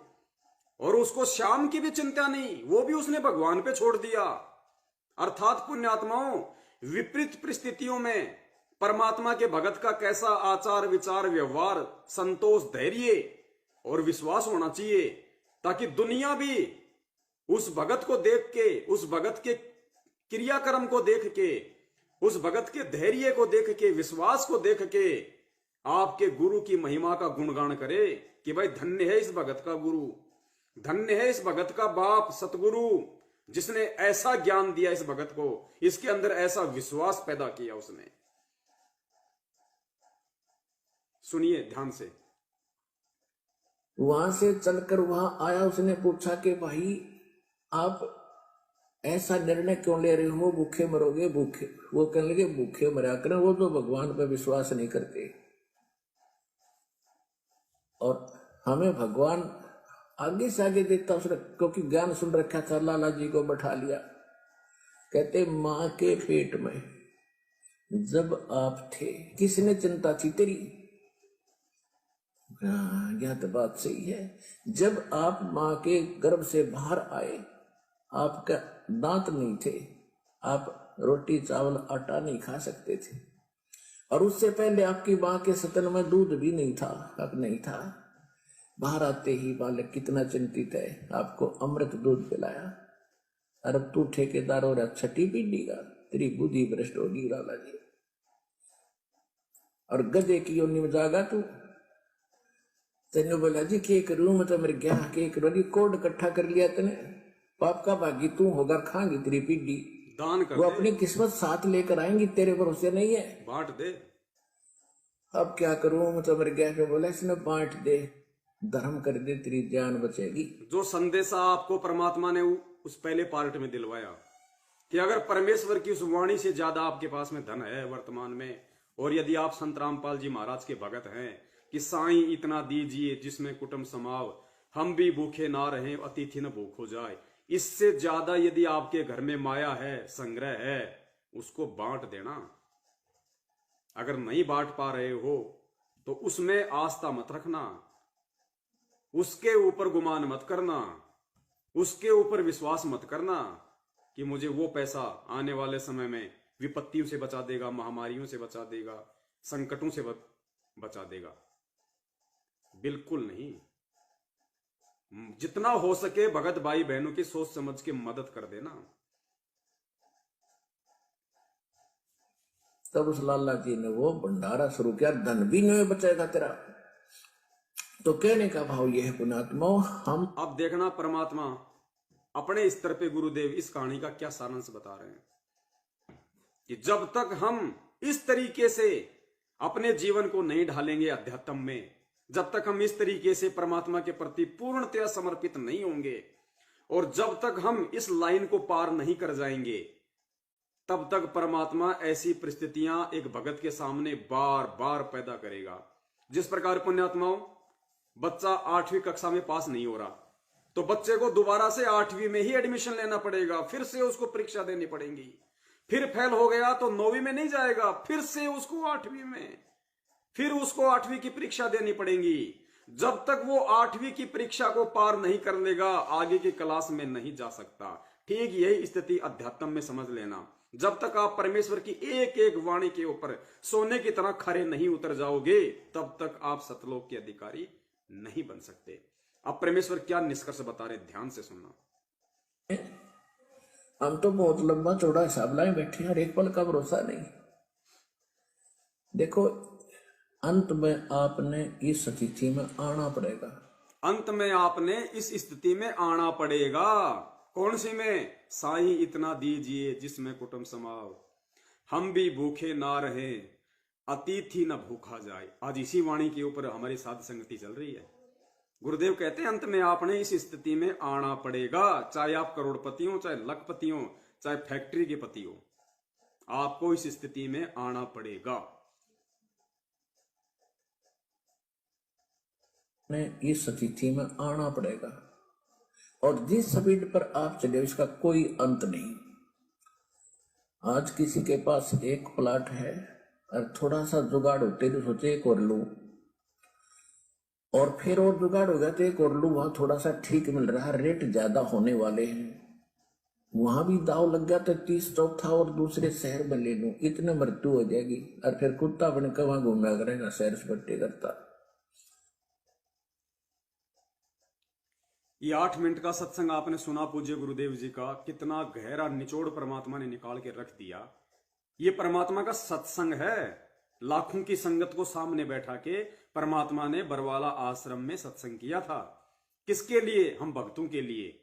और उसको श्याम की भी चिंता नहीं, वो भी उसने भगवान पे छोड़ दिया। अर्थात पुण्यात्माओं, विपरीत परिस्थितियों में परमात्मा के भगत का कैसा आचार विचार व्यवहार, संतोष, धैर्य और विश्वास होना चाहिए, ताकि दुनिया भी उस भगत को देख के, उस भगत के क्रियाक्रम को देख के, उस भगत के धैर्य को देख के, विश्वास को देख के आपके गुरु की महिमा का गुणगान करे कि भाई धन्य है इस भगत का गुरु, धन्य है इस भगत का बाप सतगुरु, जिसने ऐसा ज्ञान दिया इस भगत को, इसके अंदर ऐसा विश्वास पैदा किया उसने। सुनिए ध्यान से। वहां से चलकर वहां आया, उसने पूछा कि भाई आप ऐसा निर्णय क्यों ले रहे हो, भूखे मरोगे। भूखे, वो कहने लगे भूखे मरा करें, वो तो भगवान पर विश्वास नहीं करते, और हमें भगवान आगे से आगे देखता उसने, क्योंकि ज्ञान सुन रखा था। लाला जी को बैठा लिया, कहते मां के पेट में जब आप थे किसने चिंता थी तेरी। यह तो बात सही है। जब आप मां के गर्भ से बाहर आए, आपका दांत नहीं थे, आप रोटी चावल आटा नहीं खा सकते थे, और उससे पहले आपकी मां के स्तन में दूध भी नहीं था, अब नहीं था। बाहर आते ही बालक कितना चिंतित है, आपको अमृत दूध पिलाया, और अब तू ठेकेदार हो रहा छठी पीढ़ी का, तेरी बुद्धि भ्रष्ट होगी लाला जी। और गधे की योनि में जागा तू, तेने बोला जी के करूं, मैं तो मेरे क्या के करूं, कोड इकट्ठा कर लिया तने, पाप का भागी तू होगा, खाएंगी तेरी पीढ़ी, दान कर वो दे, अपनी किस्मत साथ लेकर आएंगी, तेरे भरोसे नहीं है, बांट दे। अब क्या करूं, मैं तो मेरे क्या के बोला, इसने बांट दे, धर्म कर दे, तेरी जान बचेगी। जो संदेशा आपको परमात्मा ने उस पहले पार्ट में दिलवाया कि अगर परमेश्वर की उस वाणी से ज्यादा आपके पास में धन है वर्तमान में, और यदि आप संत रामपाल जी महाराज के भगत हैं कि साईं इतना दीजिए जिसमें कुटुंब समाव, हम भी भूखे ना रहें अतिथि न भूख हो जाए, इससे ज्यादा यदि आपके घर में माया है, संग्रह है, उसको बांट देना। अगर नहीं बांट पा रहे हो तो उसमें आस्था मत रखना, उसके ऊपर गुमान मत करना, उसके ऊपर विश्वास मत करना कि मुझे वो पैसा आने वाले समय में विपत्तियों से बचा देगा, महामारियों से बचा देगा, संकटों से बचा देगा। बिल्कुल नहीं। जितना हो सके भगत भाई बहनों की सोच समझ के मदद कर देना। तब उस लाला जी ने वो भंडारा शुरू किया, धन भी नहीं बचेगा तेरा। तो कहने का भाव यह है पुण्यात्मा, हम अब देखना परमात्मा अपने स्तर पे गुरुदेव इस कहानी का क्या सारांश बता रहे हैं कि जब तक हम इस तरीके से अपने जीवन को नहीं ढालेंगे अध्यात्म में, जब तक हम इस तरीके से परमात्मा के प्रति पूर्णतया समर्पित नहीं होंगे, और जब तक हम इस लाइन को पार नहीं कर जाएंगे, तब तक परमात्मा ऐसी परिस्थितियां एक भगत के सामने बार बार पैदा करेगा। जिस प्रकार पुण्यात्माओं, बच्चा 8वीं कक्षा में पास नहीं हो रहा तो बच्चे को दोबारा से 8वीं में ही एडमिशन लेना पड़ेगा, फिर से उसको परीक्षा देनी पड़ेगी, फिर फेल हो गया तो 9वीं में नहीं जाएगा, फिर से उसको 8वीं में, फिर उसको 8वीं की परीक्षा देनी पड़ेगी। जब तक वो 8वीं की परीक्षा को पार नहीं कर लेगा, आगे की क्लास में नहीं जा सकता। ठीक यही स्थिति अध्यात्म में समझ लेना। जब तक आप परमेश्वर की एक एक वाणी के ऊपर सोने की तरह खरे नहीं उतर जाओगे, तब तक आप सतलोक के अधिकारी नहीं बन सकते। अब परमेश्वर क्या निष्कर्ष बता रहे, ध्यान से सुनना। हम तो बहुत लंबा चौड़ा हिसाब लाए बैठे हैं, और एक पल का भरोसा नहीं। देखो, अंत में आपने इस स्थिति में आना पड़ेगा। अंत में आपने इस स्थिति में आना पड़ेगा। कौन सी में? साईं इतना दीजिए जिसमें कुटुंब समाव, हम भी भूखे ना रहे अतिथि न भूखा जाए। आज इसी वाणी के ऊपर हमारी साध संगति चल रही है। गुरुदेव कहते हैं अंत में आपने इस स्थिति में आना पड़ेगा, चाहे आप करोड़पति हो, चाहे लखपति हो, चाहे फैक्ट्री के पति हो, आपको इस स्थिति में आना पड़ेगा। ने इस स्थिति में आना पड़ेगा, और जिस स्पीड पर आप चले उसका कोई अंत नहीं। आज किसी के पास एक प्लाट है और थोड़ा सा जुगाड़ होते तो सोचे एक और लूं, और फिर और जुगाड़ हो गया तो एक और लूं, वहां थोड़ा सा ठीक मिल रहा है, रेट ज्यादा होने वाले हैं, वहां भी दाव लग गया तो 30 चौथा और दूसरे शहर में ले लूं, इतने मृत्यु हो जाएगी, और फिर कुत्ता बन के वहां घूमा करेगा, शहर से पट्टी करता। ये 8 मिनट का सत्संग आपने सुना पूज्य गुरुदेव जी का, कितना गहरा निचोड़ परमात्मा ने निकाल के रख दिया। ये परमात्मा का सत्संग है। लाखों की संगत को सामने बैठा के परमात्मा ने बरवाला आश्रम में सत्संग किया था। किसके लिए? हम भक्तों के लिए।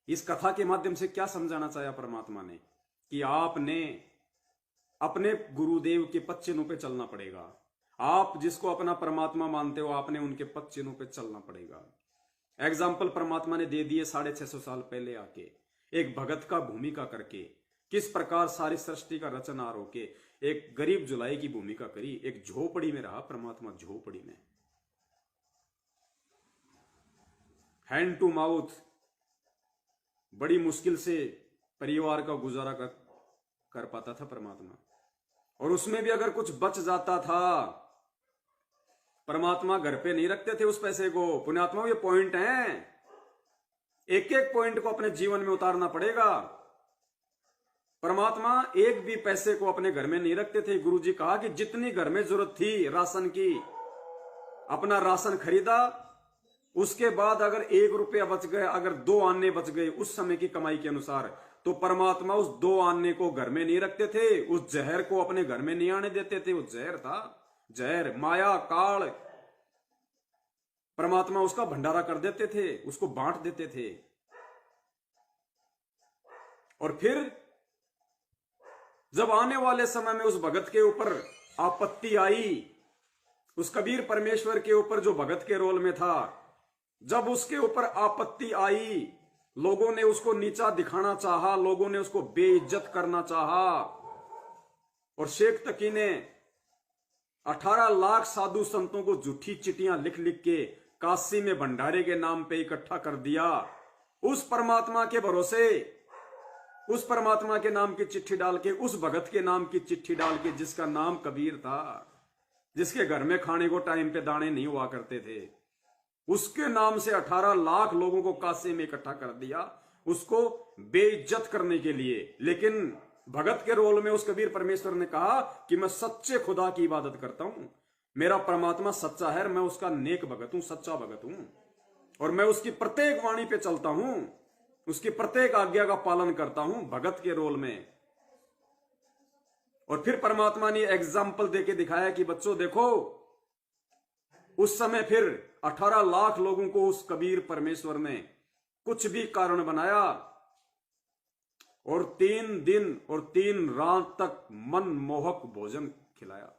इस कथा के माध्यम से क्या समझाना चाहा परमात्मा ने? कि आपने अपने गुरुदेव के पद चिन्हों पे चलना पड़ेगा। आप जिसको अपना परमात्मा मानते हो, आपने उनके पद चिन्हों पे चलना पड़ेगा। एग्जाम्पल परमात्मा ने दे दिए 650 साल पहले आके, एक भगत का भूमिका करके किस प्रकार सारी सृष्टि का रचनहार होके एक गरीब जुलाई की भूमिका करी। एक झोपड़ी में रहा परमात्मा, झोपड़ी में, हैंड टू माउथ, बड़ी मुश्किल से परिवार का गुजारा कर पाता था परमात्मा। और उसमें भी अगर कुछ बच जाता था, परमात्मा घर पे नहीं रखते थे उस पैसे को। पुण्यात्मा, ये पॉइंट है, एक एक पॉइंट को अपने जीवन में उतारना पड़ेगा। परमात्मा एक भी पैसे को अपने घर में नहीं रखते थे। गुरुजी कहा कि जितनी घर में जरूरत थी राशन की, अपना राशन खरीदा, उसके बाद अगर 1 रुपया बच गए, अगर 2 आने बच गए उस समय की कमाई के अनुसार, तो परमात्मा उस 2 आने को घर में नहीं रखते थे, उस जहर को अपने घर में नहीं आने देते थे। वो जहर था, जहर, माया, काल, परमात्मा उसका भंडारा कर देते थे, उसको बांट देते थे। और फिर जब आने वाले समय में उस भगत के ऊपर आपत्ति आई, उस कबीर परमेश्वर के ऊपर जो भगत के रोल में था, जब उसके ऊपर आपत्ति आई, लोगों ने उसको नीचा दिखाना चाहा, लोगों ने उसको बेइज्जत करना चाहा, और शेख तकी ने 18 लाख साधु संतों को झूठी चिट्ठियां लिख लिख के काशी में भंडारे के नाम पे इकट्ठा कर दिया। उस परमात्मा के भरोसे, उस परमात्मा के नाम की चिट्ठी डाल के, उस भगत के नाम की चिट्ठी डाल के, जिसका नाम कबीर था, जिसके घर में खाने को टाइम पे दाने नहीं हुआ करते थे, उसके नाम से 18 लाख लोगों को काशी में इकट्ठा कर दिया, उसको बेइज्जत करने के लिए। लेकिन भगत के रोल में उस कबीर परमेश्वर ने कहा कि मैं सच्चे खुदा की इबादत करता हूं, मेरा परमात्मा सच्चा है, मैं उसका नेक भगत हूं, सच्चा भगत हूं, और मैं उसकी प्रत्येक वाणी पे चलता हूं, उसकी प्रत्येक आज्ञा का पालन करता हूं, भगत के रोल में। और फिर परमात्मा ने एग्जाम्पल देके दिखाया कि बच्चों देखो, उस समय फिर 18 लाख लोगों को उस कबीर परमेश्वर ने कुछ भी कारण बनाया, और 3 दिन और 3 रात तक मनमोहक भोजन खिलाया,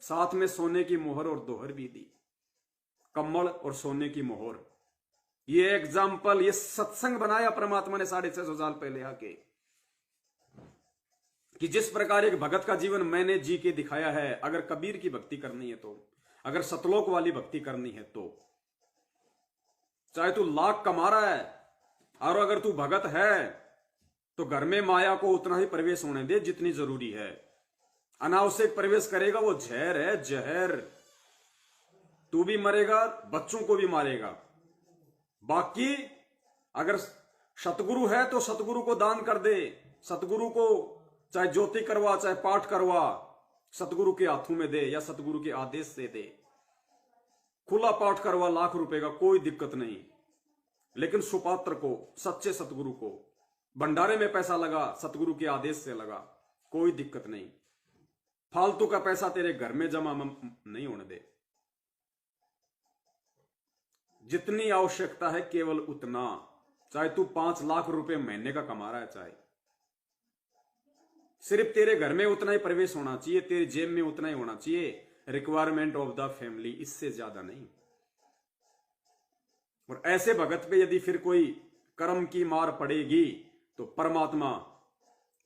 साथ में सोने की मोहर और दोहर भी दी, कम्बल और सोने की मोहर। ये एग्जाम्पल, ये सत्संग बनाया परमात्मा ने 650 साल पहले आके, कि जिस प्रकार एक भगत का जीवन मैंने जी के दिखाया है। अगर कबीर की भक्ति करनी है तो, अगर सतलोक वाली भक्ति करनी है तो, चाहे तू लाख कमा रहा है, और अगर तू भगत है तो घर में माया को उतना ही प्रवेश होने दे जितनी जरूरी है। अनावश्यक प्रवेश करेगा वो जहर है, जहर। तू भी मरेगा, बच्चों को भी मारेगा। बाकी अगर सतगुरु है तो सतगुरु को दान कर दे, सतगुरु को चाहे ज्योति करवा, चाहे पाठ करवा, सतगुरु के हाथों में दे या सतगुरु के आदेश से दे। खुला पाठ करवा लाख रुपए का, कोई दिक्कत नहीं। लेकिन सुपात्र को, सच्चे सतगुरु को, भंडारे में पैसा लगा, सतगुरु के आदेश से लगा, कोई दिक्कत नहीं। फालतू का पैसा तेरे घर में जमा नहीं होने दे। जितनी आवश्यकता है केवल उतना, चाहे तू 5 लाख रुपए महीने का कमा रहा है, चाहे सिर्फ तेरे घर में उतना ही प्रवेश होना चाहिए, तेरे जेब में उतना ही होना चाहिए। रिक्वायरमेंट ऑफ द फैमिली, इससे ज्यादा नहीं। और ऐसे भगत पे यदि फिर कोई कर्म की मार पड़ेगी तो परमात्मा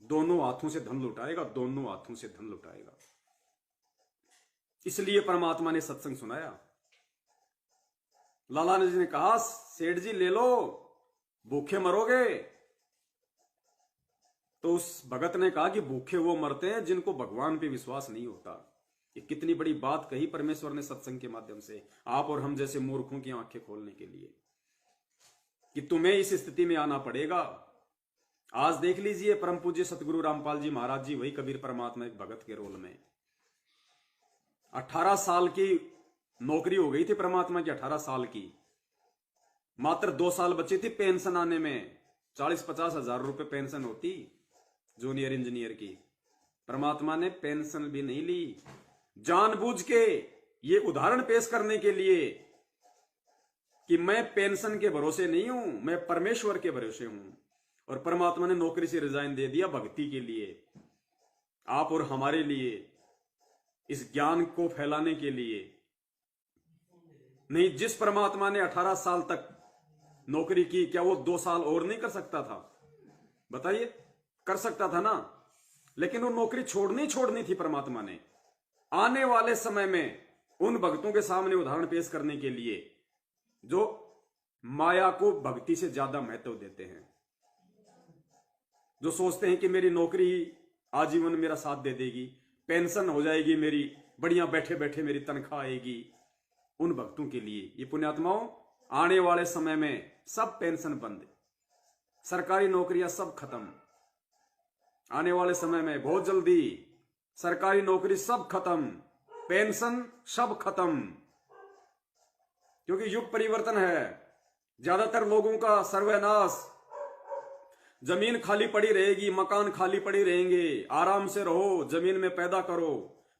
दोनों हाथों से धन लुटाएगा, दोनों हाथों से धन लुटाएगा। इसलिए परमात्मा ने सत्संग सुनाया। लाला जी ने कहा, सेठ जी ले लो, भूखे मरोगे। तो उस भगत ने कहा कि भूखे वो मरते हैं जिनको भगवान पे विश्वास नहीं होता। ये कितनी बड़ी बात कही परमेश्वर ने सत्संग के माध्यम से आप और हम जैसे मूर्खों की आंखें खोलने के लिए, कि तुम्हें इस स्थिति में आना पड़ेगा। आज देख लीजिए, परम पूज्य सतगुरु रामपाल जी महाराज जी, वही कबीर परमात्मा एक भगत के रोल में 18 साल की नौकरी हो गई थी परमात्मा की, 18 साल की। मात्र 2 साल बची थी पेंशन आने में। 40-50 हजार रुपए पेंशन होती जूनियर इंजीनियर की। परमात्मा ने पेंशन भी नहीं ली, जानबूझ के ये उदाहरण पेश करने के लिए कि मैं पेंशन के भरोसे नहीं हूं, मैं परमेश्वर के भरोसे हूं। और परमात्मा ने नौकरी से रिजाइन दे दिया भक्ति के लिए, आप और हमारे लिए, इस ज्ञान को फैलाने के लिए। नहीं, जिस परमात्मा ने 18 साल तक नौकरी की, क्या वो 2 साल और नहीं कर सकता था? बताइए, कर सकता था ना। लेकिन वो नौकरी छोड़नी थी परमात्मा ने, आने वाले समय में उन भक्तों के सामने उदाहरण पेश करने के लिए जो माया को भक्ति से ज्यादा महत्व देते हैं, जो सोचते हैं कि मेरी नौकरी आजीवन मेरा साथ दे देगी, पेंशन हो जाएगी मेरी, बढ़िया बैठे बैठे मेरी तनख्वाह आएगी। उन भक्तों के लिए ये पुण्यात्माओं, आने वाले समय में सब पेंशन बंद, सरकारी नौकरियां सब खत्म। आने वाले समय में बहुत जल्दी सरकारी नौकरी सब खत्म, पेंशन सब खत्म, क्योंकि युग परिवर्तन है। ज्यादातर लोगों का सर्वनाश, जमीन खाली पड़ी रहेगी, मकान खाली पड़ी रहेंगे। आराम से रहो, जमीन में पैदा करो,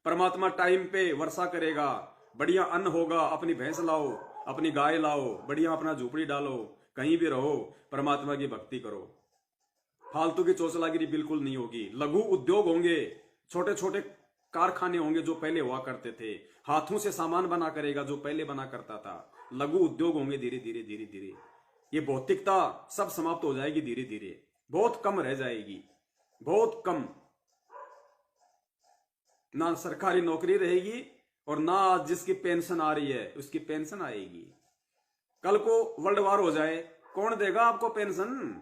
परमात्मा टाइम पे वर्षा करेगा, बढ़िया अन्न होगा। अपनी भैंस लाओ, अपनी गाय लाओ, बढ़िया अपना झोपड़ी डालो, कहीं भी रहो, परमात्मा की भक्ति करो। फालतू की चोचलागिरी बिल्कुल नहीं होगी। लघु उद्योग होंगे, छोटे छोटे कारखाने होंगे जो पहले हुआ करते थे, हाथों से सामान बना करेगा जो पहले बना करता था। लघु उद्योग होंगे, धीरे धीरे धीरे धीरे ये भौतिकता सब समाप्त हो जाएगी, धीरे धीरे बहुत कम रह जाएगी, बहुत कम। ना सरकारी नौकरी रहेगी और ना आज जिसकी पेंशन आ रही है उसकी पेंशन आएगी। कल को वर्ल्ड वार हो जाए, कौन देगा आपको पेंशन?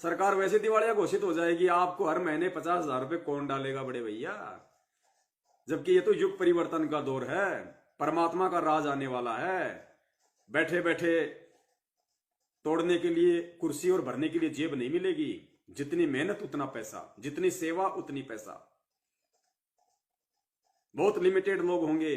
सरकार वैसे दिवालिया घोषित हो जाएगी, आपको हर महीने 50,000 रुपए कौन डालेगा बड़े भैया? जबकि ये तो युग परिवर्तन का दौर है, परमात्मा का राज आने वाला है। बैठे बैठे तोड़ने के लिए कुर्सी और भरने के लिए जेब नहीं मिलेगी। जितनी मेहनत उतना पैसा, जितनी सेवा उतनी पैसा। बहुत लिमिटेड लोग होंगे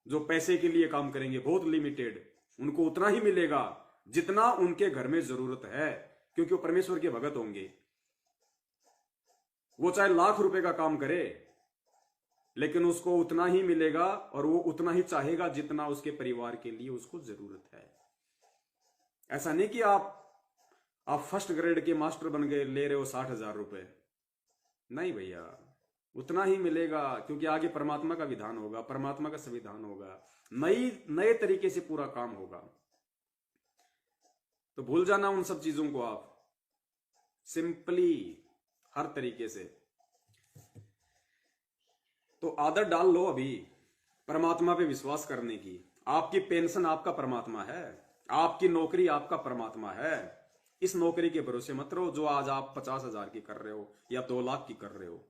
जो पैसे के लिए काम करेंगे, बहुत लिमिटेड। उनको उतना ही मिलेगा जितना उनके घर में जरूरत है, क्योंकि वो परमेश्वर के भगत होंगे। वो चाहे लाख रुपए का काम करे, लेकिन उसको उतना ही मिलेगा और वो उतना ही चाहेगा जितना उसके परिवार के लिए उसको जरूरत है। ऐसा नहीं कि आप फर्स्ट ग्रेड के मास्टर बन गए, ले रहे हो 60,000 रुपए। नहीं भैया, उतना ही मिलेगा, क्योंकि आगे परमात्मा का विधान होगा, परमात्मा का संविधान होगा, नए तरीके से पूरा काम होगा। तो भूल जाना उन सब चीजों को, आप सिंपली हर तरीके से। तो आदत डाल लो अभी परमात्मा पे विश्वास करने की। आपकी पेंशन आपका परमात्मा है, आपकी नौकरी आपका परमात्मा है। इस नौकरी के भरोसे मत रहो जो आज आप 50,000 की कर रहे हो या 2 लाख की कर रहे हो।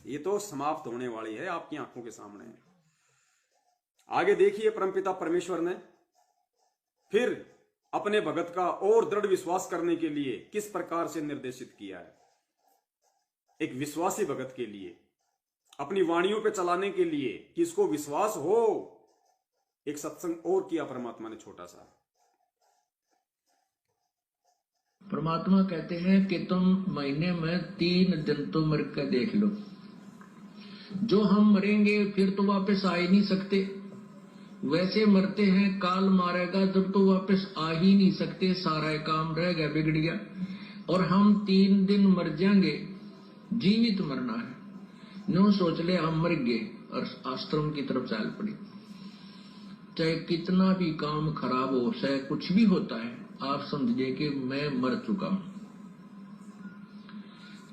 ये तो समाप्त होने वाली है आपकी आंखों के सामने। आगे देखिए, परमपिता परमेश्वर ने फिर अपने भगत का और दृढ़ विश्वास करने के लिए किस प्रकार से निर्देशित किया है। एक विश्वासी भगत के लिए, अपनी वाणियों पे चलाने के लिए, कि इसको विश्वास हो। एक सत्संग और किया परमात्मा ने छोटा सा। परमात्मा कहते हैं कि तुम महीने में 3 दिन तो मर कर देख लो। जो हम मरेंगे फिर तो वापस आ ही नहीं सकते, वैसे मरते हैं, काल मारेगा जब तो वापस आ ही नहीं सकते, सारा काम रह गया, बिगड़ गया। और हम 3 दिन मर जाएंगे, जीवित मरना है। नो सोच ले हम मर गए और आश्रम की तरफ चल पड़ी। चाहे कितना भी काम खराब हो, चाहे कुछ भी होता है, आप समझिए कि मैं मर चुका हूं।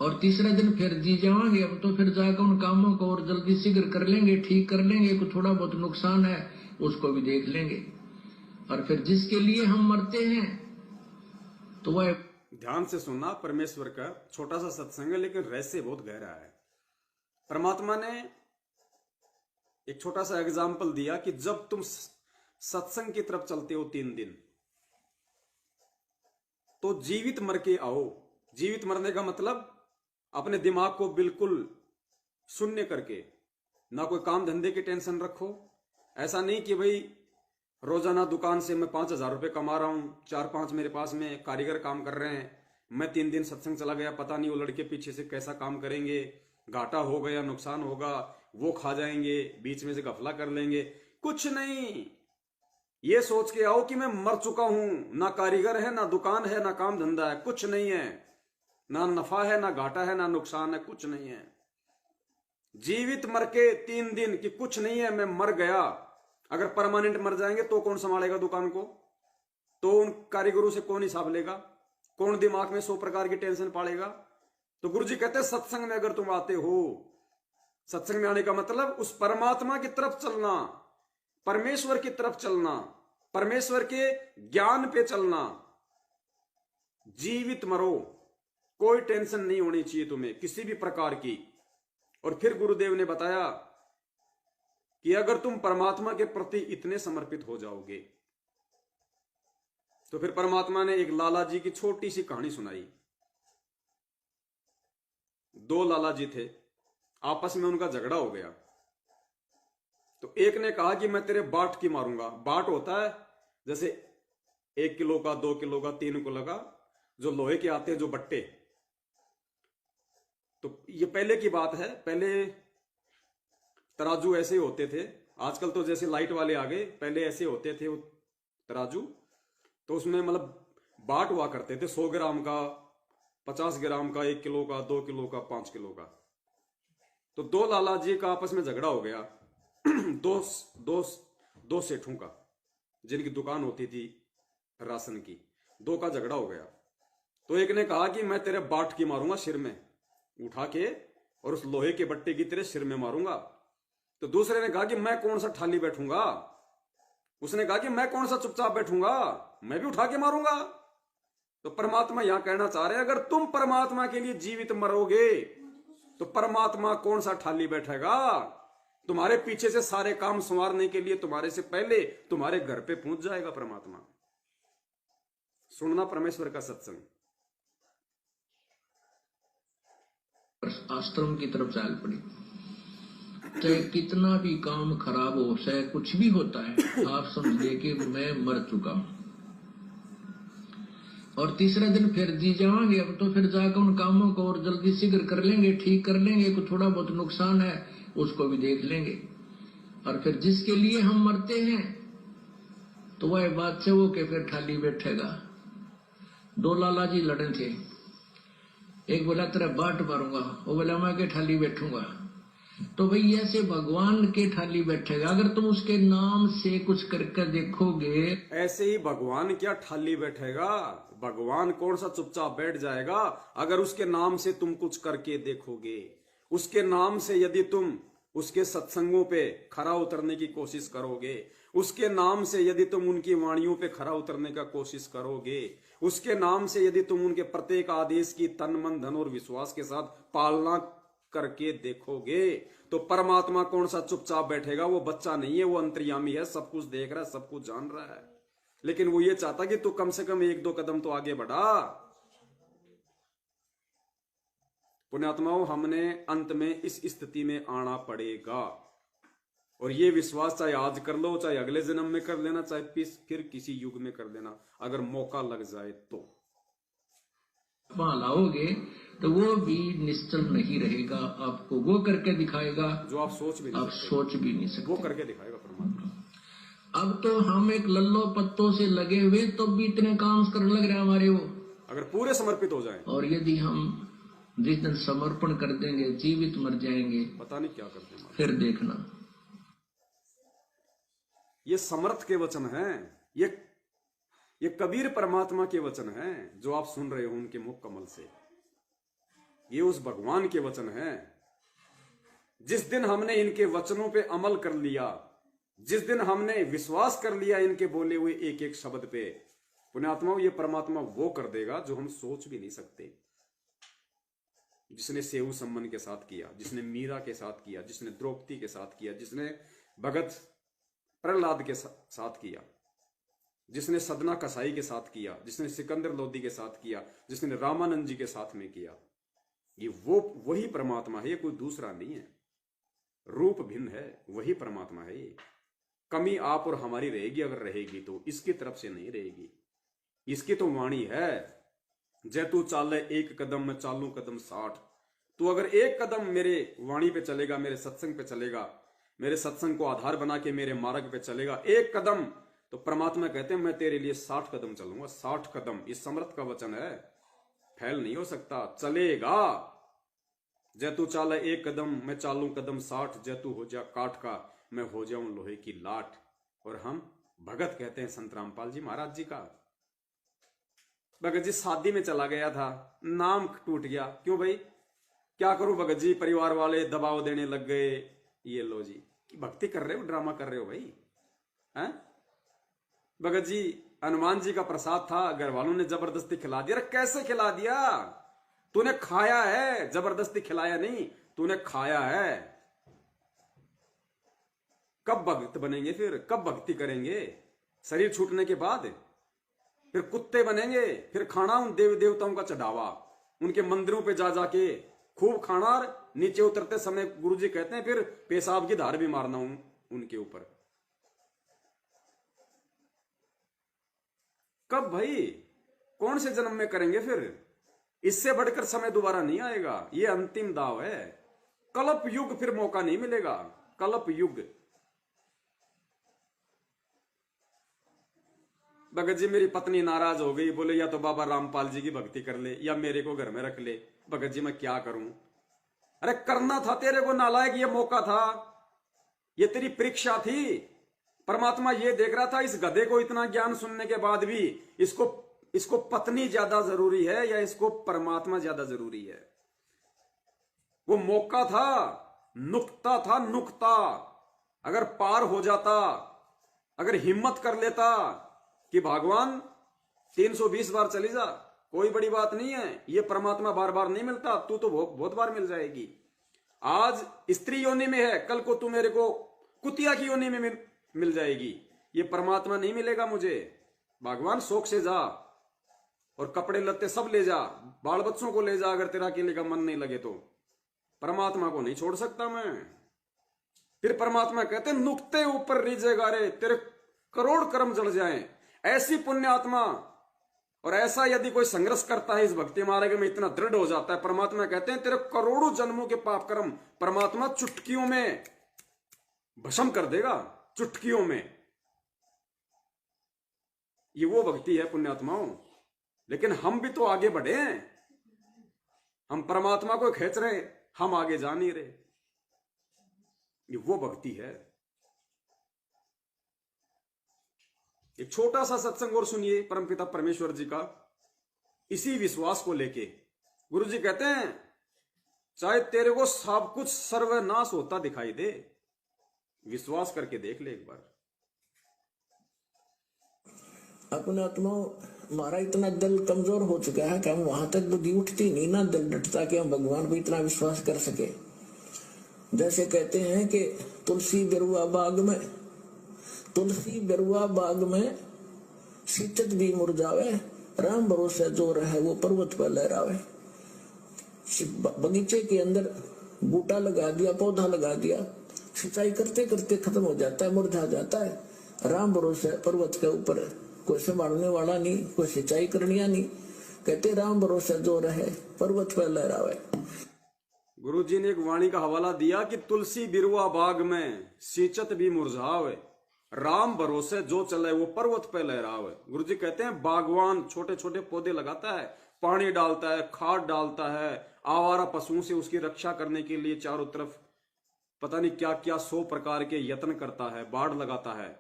और तीसरे दिन फिर जी जाएंगे, अब तो फिर जाकर उन कामों को और जल्दी शीघ्र कर लेंगे, ठीक कर लेंगे। कुछ थोड़ा बहुत नुकसान है उसको भी देख लेंगे। और फिर जिसके लिए हम मरते हैं तो वह ध्यान से सुनना, परमेश्वर का छोटा सा सत्संग है लेकिन रहस्य बहुत गहरा है। परमात्मा ने एक छोटा सा एग्जाम्पल दिया कि जब तुम सत्संग की तरफ चलते हो 3 दिन, तो जीवित मर के आओ। जीवित मरने का मतलब अपने दिमाग को बिल्कुल शून्य करके, ना कोई काम धंधे की टेंशन रखो। ऐसा नहीं कि भाई रोजाना दुकान से मैं 5,000 रुपये कमा रहा हूं, 4-5 मेरे पास में कारीगर काम कर रहे हैं, मैं 3 दिन सत्संग चला गया, पता नहीं वो लड़के पीछे से कैसा काम करेंगे, घाटा होगा या नुकसान होगा, वो खा जाएंगे, बीच में से गफला कर लेंगे। कुछ नहीं, ये सोच के आओ कि मैं मर चुका हूं, ना कारीगर है, ना दुकान है, ना काम धंधा है, कुछ नहीं है, ना नफा है, ना घाटा है, ना नुकसान है, कुछ नहीं है। जीवित मर के 3 दिन कि कुछ नहीं है, मैं मर गया। अगर परमानेंट मर जाएंगे तो कौन संभालेगा दुकान को? तो उन कारीगरों से कौन हिसाब लेगा? कौन दिमाग में 100 प्रकार की टेंशन पालेगा? तो गुरु जी कहते हैं सत्संग में अगर तुम आते हो, सत्संग में आने का मतलब उस परमात्मा की तरफ चलना, परमेश्वर की तरफ चलना, परमेश्वर के ज्ञान पे चलना। जीवित मरो, कोई टेंशन नहीं होनी चाहिए तुम्हें किसी भी प्रकार की। और फिर गुरुदेव ने बताया कि अगर तुम परमात्मा के प्रति इतने समर्पित हो जाओगे, तो फिर परमात्मा ने एक लाला जी की छोटी सी कहानी सुनाई। 2 लाला जी थे, आपस में उनका झगड़ा हो गया। तो एक ने कहा कि मैं तेरे बाट की मारूंगा। बाट होता है जैसे 1 किलो का, 2 किलो का, 3 किलो का, जो लोहे के आते हैं, जो बट्टे। तो ये पहले की बात है, पहले तराजू ऐसे होते थे। आजकल तो जैसे लाइट वाले आ गए, पहले ऐसे होते थे वो तराजू। तो उसमें मतलब बाट हुआ करते थे 100 ग्राम का, 50 ग्राम का, 1 किलो का, 2 किलो का, 5 किलो का। तो 2 लाला जी का आपस में झगड़ा हो गया। दो सेठों का, जिनकी दुकान होती थी राशन की, 2 का झगड़ा हो गया। तो एक ने कहा कि मैं तेरे बाट की मारूंगा, सिर में उठा के, और उस लोहे के बट्टे की तेरे सिर में मारूंगा। तो दूसरे ने कहा कि मैं कौन सा ठाली बैठूंगा। उसने कहा कि मैं कौन सा चुपचाप बैठूंगा, मैं भी उठा के मारूंगा। तो परमात्मा यहां कहना चाह रहे हैं, अगर तुम परमात्मा के लिए जीवित मरोगे तो परमात्मा कौन सा ठाली बैठेगा। तुम्हारे पीछे से सारे काम संवारने के लिए तुम्हारे से पहले तुम्हारे घर पे पहुंच जाएगा परमात्मा। सुनना परमेश्वर का सत्संग। आश्रम की तरफ चाल पड़ी। चाहे कितना भी काम खराब हो, चाहे कुछ भी होता है, आप समझिए कि मैं मर चुका हूं। और तीसरा दिन फिर जी जाएंगे, अब तो फिर जाकर उन कामों को और जल्दी शीघ्र कर लेंगे, ठीक कर लेंगे। कुछ थोड़ा बहुत नुकसान है उसको भी देख लेंगे। और फिर जिसके लिए हम मरते हैं तो वह बात से वो के फिर ठाली बैठेगा। 2 लाला जी लड़े थे। एक बोला तेरा बाट मारूंगा, वो बोला मैं के ठाली बैठूंगा। तो भाई ऐसे भगवान के ठाली बैठेगा। अगर तुम उसके नाम से कुछ करके देखोगे, ऐसे ही भगवान क्या ठाली बैठेगा। भगवान कौन सा चुपचाप बैठ जाएगा। अगर उसके नाम से तुम कुछ करके देखोगे, उसके नाम से यदि तुम उसके सत्संगों पे खरा उतरने की कोशिश करोगे, उसके नाम से यदि तुम उनकी वाणियों पे खरा उतरने का कोशिश करोगे, उसके नाम से यदि तुम उनके प्रत्येक आदेश की तन मन धन और विश्वास के साथ पालना करके देखोगे, तो परमात्मा कौन सा चुपचाप बैठेगा। वो बच्चा नहीं है, वो अंतर्यामी है, सब कुछ देख रहा है, सब कुछ जान रहा है। लेकिन वो ये चाहता कि तू कम से कम 1-2 कदम तो आगे बढ़ा। पुण्यात्माओं, हमने अंत में इस स्थिति में आना पड़ेगा। और ये विश्वास चाहे आज कर लो, चाहे अगले जन्म में कर लेना, चाहे फिर किसी युग में कर लेना, अगर मौका लग जाए तो। वहां लाओगे तो वो भी निश्चल नहीं रहेगा, आपको वो करके दिखाएगा जो आप सोच भी नहीं सकते। वो करके दिखाएगा परमात्मा। अब तो हम एक लल्लो पत्तों से लगे हुए तो भी इतने काम करने लग रहे हमारे वो, अगर पूरे समर्पित हो जाए। और यदि हम जिस दिन समर्पण कर देंगे, जीवित मर जाएंगे, पता नहीं क्या करते हैं। फिर देखना। ये समर्थ के वचन हैं, ये कबीर परमात्मा के वचन हैं जो आप सुन रहे हो उनके मुख कमल से। ये उस भगवान के वचन हैं। जिस दिन हमने इनके वचनों पे अमल कर लिया, जिस दिन हमने विश्वास कर लिया इनके बोले हुए एक एक शब्द पे, पुण्यात्माओं, ये परमात्मा वो कर देगा जो हम सोच भी नहीं सकते। जिसने सेऊ सम्मन के साथ किया, जिसने मीरा के साथ किया, जिसने द्रौपदी के साथ किया, जिसने भगत प्रहलाद के साथ किया, जिसने सदना कसाई के साथ किया, जिसने सिकंदर लोदी के साथ किया, जिसने रामानंद जी के साथ में किया, ये वो वही परमात्मा है, ये कोई दूसरा नहीं है। रूप भिन्न है, वही परमात्मा है। ये कमी आप और हमारी रहेगी, अगर रहेगी तो इसकी तरफ से नहीं रहेगी। इसकी तो वाणी है, जय तू चाले एक कदम मैं चालू कदम 60। तू अगर एक कदम मेरे वाणी पे चलेगा, मेरे सत्संग पे चलेगा, मेरे सत्संग को आधार बना के मेरे मार्ग पे चलेगा एक कदम, तो परमात्मा कहते हैं मैं तेरे लिए 60 कदम चलूंगा। 60 कदम, इस समर्थ का वचन है, फैल नहीं हो सकता, चलेगा। जय तू चाले एक कदम मैं चालू कदम 60, जय तू हो जा काठ का मैं हो जाऊं लोहे की लाठ। और हम भगत कहते हैं संत रामपाल जी महाराज जी का। भगत जी शादी में चला गया था, नाम टूट गया। क्यों भाई, क्या करूं भगत जी, परिवार वाले दबाव देने लग गए। ये लो जी, भक्ति कर रहे हो, ड्रामा कर रहे हो भाई, हैं? भगत जी, हनुमान जी का प्रसाद था, घर वालों ने जबरदस्ती खिला दिया। अरे कैसे खिला दिया? तूने खाया है, जबरदस्ती खिलाया नहीं, तूने खाया है। कब भक्त बनेंगे फिर, कब भक्ति करेंगे? शरीर छूटने के बाद फिर कुत्ते बनेंगे, फिर खाना उन देवी देवताओं का चढ़ावा, उनके मंदिरों पे जा जाके खूब खाना, और नीचे उतरते समय गुरुजी कहते हैं फिर पेशाब की धार भी मारना उनके ऊपर। कब भाई, कौन से जन्म में करेंगे फिर? इससे बढ़कर समय दोबारा नहीं आएगा, ये अंतिम दाव है। कल्प युग फिर मौका नहीं मिलेगा, कल्प युग। भगत जी, मेरी पत्नी नाराज हो गई, बोले या तो बाबा रामपाल जी की भक्ति कर ले या मेरे को घर में रख ले। भगत जी, मैं क्या करूं? अरे करना था तेरे को नालायक, ये मौका था, ये तेरी परीक्षा थी। परमात्मा ये देख रहा था, इस गधे को इतना ज्ञान सुनने के बाद भी इसको पत्नी ज्यादा जरूरी है या इसको परमात्मा ज्यादा जरूरी है। वो मौका था, नुक्ता था, नुक्ता। अगर पार हो जाता, अगर हिम्मत कर लेता कि भगवान 320 बार चली जा, कोई बड़ी बात नहीं है, ये परमात्मा बार बार नहीं मिलता, तू तो बहुत बार मिल जाएगी। आज स्त्री योनि में है, कल को तू मेरे को कुतिया की योनि में मिल जाएगी। ये परमात्मा नहीं मिलेगा मुझे। भगवान शौक से जा और कपड़े लत्ते सब ले जा, बाल बच्चों को ले जा, अगर तेरा अकेले का मन नहीं लगे तो। परमात्मा को नहीं छोड़ सकता मैं। फिर परमात्मा कहते हैं नुक्ते ऊपर रीजेगा रे, तेरे करोड़ कर्म जल जाएं। ऐसी पुण्य आत्मा और ऐसा यदि कोई संघर्ष करता है इस भक्ति मार्ग में, इतना दृढ़ हो जाता है, परमात्मा कहते हैं तेरे करोड़ों जन्मों के पाप कर्म परमात्मा चुटकियों में भस्म कर देगा, चुटकियों में। ये वो भक्ति है पुण्यात्माओं। लेकिन हम भी तो आगे बढ़े हैं, हम परमात्मा को खींच रहे, हम आगे जा नहीं रहे। ये वो भक्ति है। एक छोटा सा सत्संग और सुनिए परमपिता परमेश्वर जी का, इसी विश्वास को लेके। गुरु जी कहते हैं चाहे तेरे को सब कुछ सर्वनाश होता दिखाई दे, विश्वास करके देख ले एक बार। अपने आत्माओं, हमारा इतना दिल कमजोर हो चुका है कि हम वहां तक बुद्धि उठती नहीं ना, दिल डटता कि हम भगवान को इतना विश्वास कर सके। जैसे कहते हैं कि तुलसी बिरुआ बाग में, तुलसी बिरुआ बाग में सीचत भी मुरझावे, राम भरोसे जो रहे वो पर्वत पर लहरावे। बगीचे के अंदर बूटा लगा दिया, पौधा लगा दिया, सिंचाई करते करते खत्म हो जाता है, मुरझा जाता है। राम भरोसे पर्वत के ऊपर कोई संभालने वाला नहीं, कोई सिंचाई करनिया नहीं। कहते राम भरोसे जो रहे पर्वत पर लहरावे। गुरु जी ने एक वाणी का हवाला दिया कि तुलसी बिरुआ बाग में सींचत भी मुरझावे, राम भरोसे जो चले वो पर्वत पे लहरावे। गुरु जी कहते हैं बागवान छोटे छोटे पौधे लगाता है, पानी डालता है, खाद डालता है, आवारा पशुओं से उसकी रक्षा करने के लिए चारों तरफ पता नहीं क्या क्या 100 प्रकार के यत्न करता है, बाढ़ लगाता है,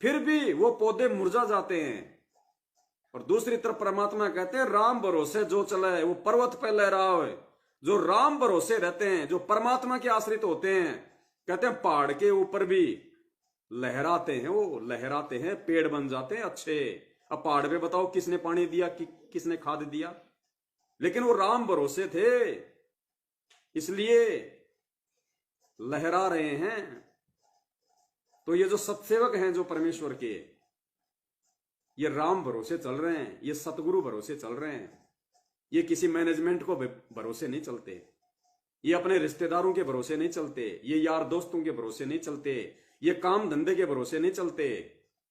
फिर भी वो पौधे मुरझा जाते हैं। और दूसरी तरफ परमात्मा कहते हैं राम भरोसे जो चले वो पर्वत पे लहरावे। जो राम भरोसे रहते हैं, जो परमात्मा के आश्रित होते हैं, कहते हैं पहाड़ के ऊपर भी लहराते हैं, वो लहराते हैं, पेड़ बन जाते हैं अच्छे। अब पहाड़ पे बताओ किसने पानी दिया, किसने खाद दिया, लेकिन वो राम भरोसे थे, इसलिए लहरा रहे हैं। तो ये जो सत्सेवक हैं जो परमेश्वर के, ये राम भरोसे चल रहे हैं, ये सतगुरु भरोसे चल रहे हैं, ये किसी मैनेजमेंट को भरोसे नहीं चलते, ये अपने रिश्तेदारों के भरोसे नहीं चलते, ये यार दोस्तों के भरोसे नहीं चलते, ये काम धंधे के भरोसे नहीं चलते,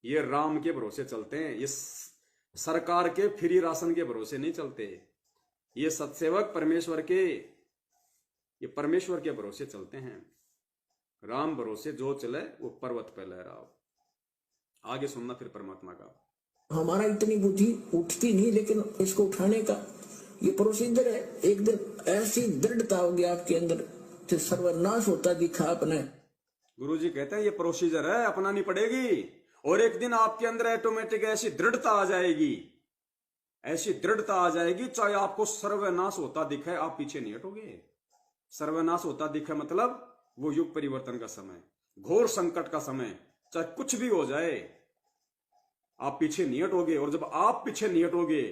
ये राम के भरोसे चलते हैं, ये सरकार के फ्री राशन के भरोसे नहीं चलते, ये सत्सेवक परमेश्वर के, ये परमेश्वर के भरोसे चलते हैं। राम भरोसे जो चले वो पर्वत पे लहराओ। आगे सुनना फिर परमात्मा का। हमारा इतनी बुद्धि उठती नहीं, लेकिन इसको उठाने का ये प्रोसीजर है। एक दिन ऐसी दृढ़ता होगी आपके अंदर कि सर्वनाश होता दिखा आपने। गुरु जी कहते हैं ये प्रोसीजर है, अपनानी पड़ेगी, और एक दिन आपके अंदर ऑटोमेटिक ऐसी दृढ़ता आ जाएगी, ऐसी दृढ़ता आ जाएगी, चाहे आपको सर्वनाश होता दिखे आप पीछे नहीं हटोगे। सर्वनाश होता दिखे मतलब वो युग परिवर्तन का समय, घोर संकट का समय, चाहे कुछ भी हो जाए आप पीछे नहीं हटोगे। और जब आप पीछे नहीं हटोगे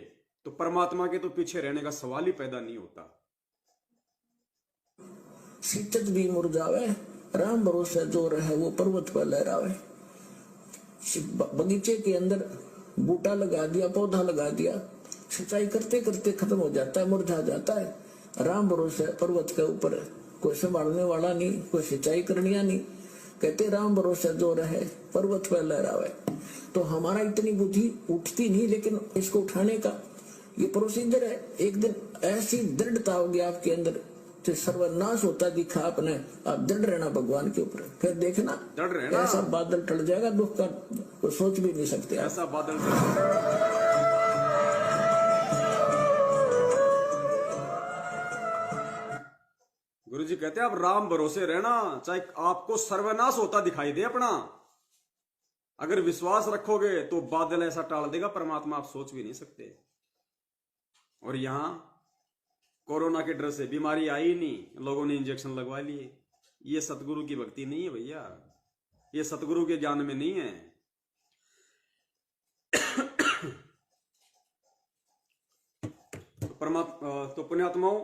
तो परमात्मा के तो पीछे रहने का सवाल ही पैदा नहीं होता। शीतत भी मुरझावे, राम भरोसे जो रहे वो पर्वत पर लहरावे। बगीचे के अंदर बूटा लगा दिया, पौधा लगा दिया, सिंचाई करते करते खत्म हो जाता है, मुरझा जाता है। राम भरोसे पर्वत के ऊपर कोई संभालने वाला नहीं, कोई सिंचाई करनिया नहीं। कहते राम भरोसे जो रहे पर्वत पर लहरावे। तो हमारा इतनी बुद्धि उठती नहीं, लेकिन इसको उठाने का ये प्रोसीजर है। एक दिन ऐसी दृढ़ता होगी आपके अंदर कि सर्वनाश होता दिखा आपने। आप दृढ़ रहना भगवान के ऊपर, फिर देखना दृढ़ रहना, ऐसा बादल टल जाएगा, दुख का कोई सोच भी नहीं सकते। ऐसा बादल टल। गुरु जी कहते हैं आप राम भरोसे रहना, चाहे आपको सर्वनाश होता दिखाई दे अपना, अगर विश्वास रखोगे तो बादल ऐसा टाल देगा परमात्मा, आप सोच भी नहीं सकते। और यहां कोरोना के डर से बीमारी आई नहीं, लोगों ने इंजेक्शन लगवा लिए। ये सतगुरु की भक्ति नहीं है भैया, ये सतगुरु के ज्ञान में नहीं है। तो पुण्यात्माओं,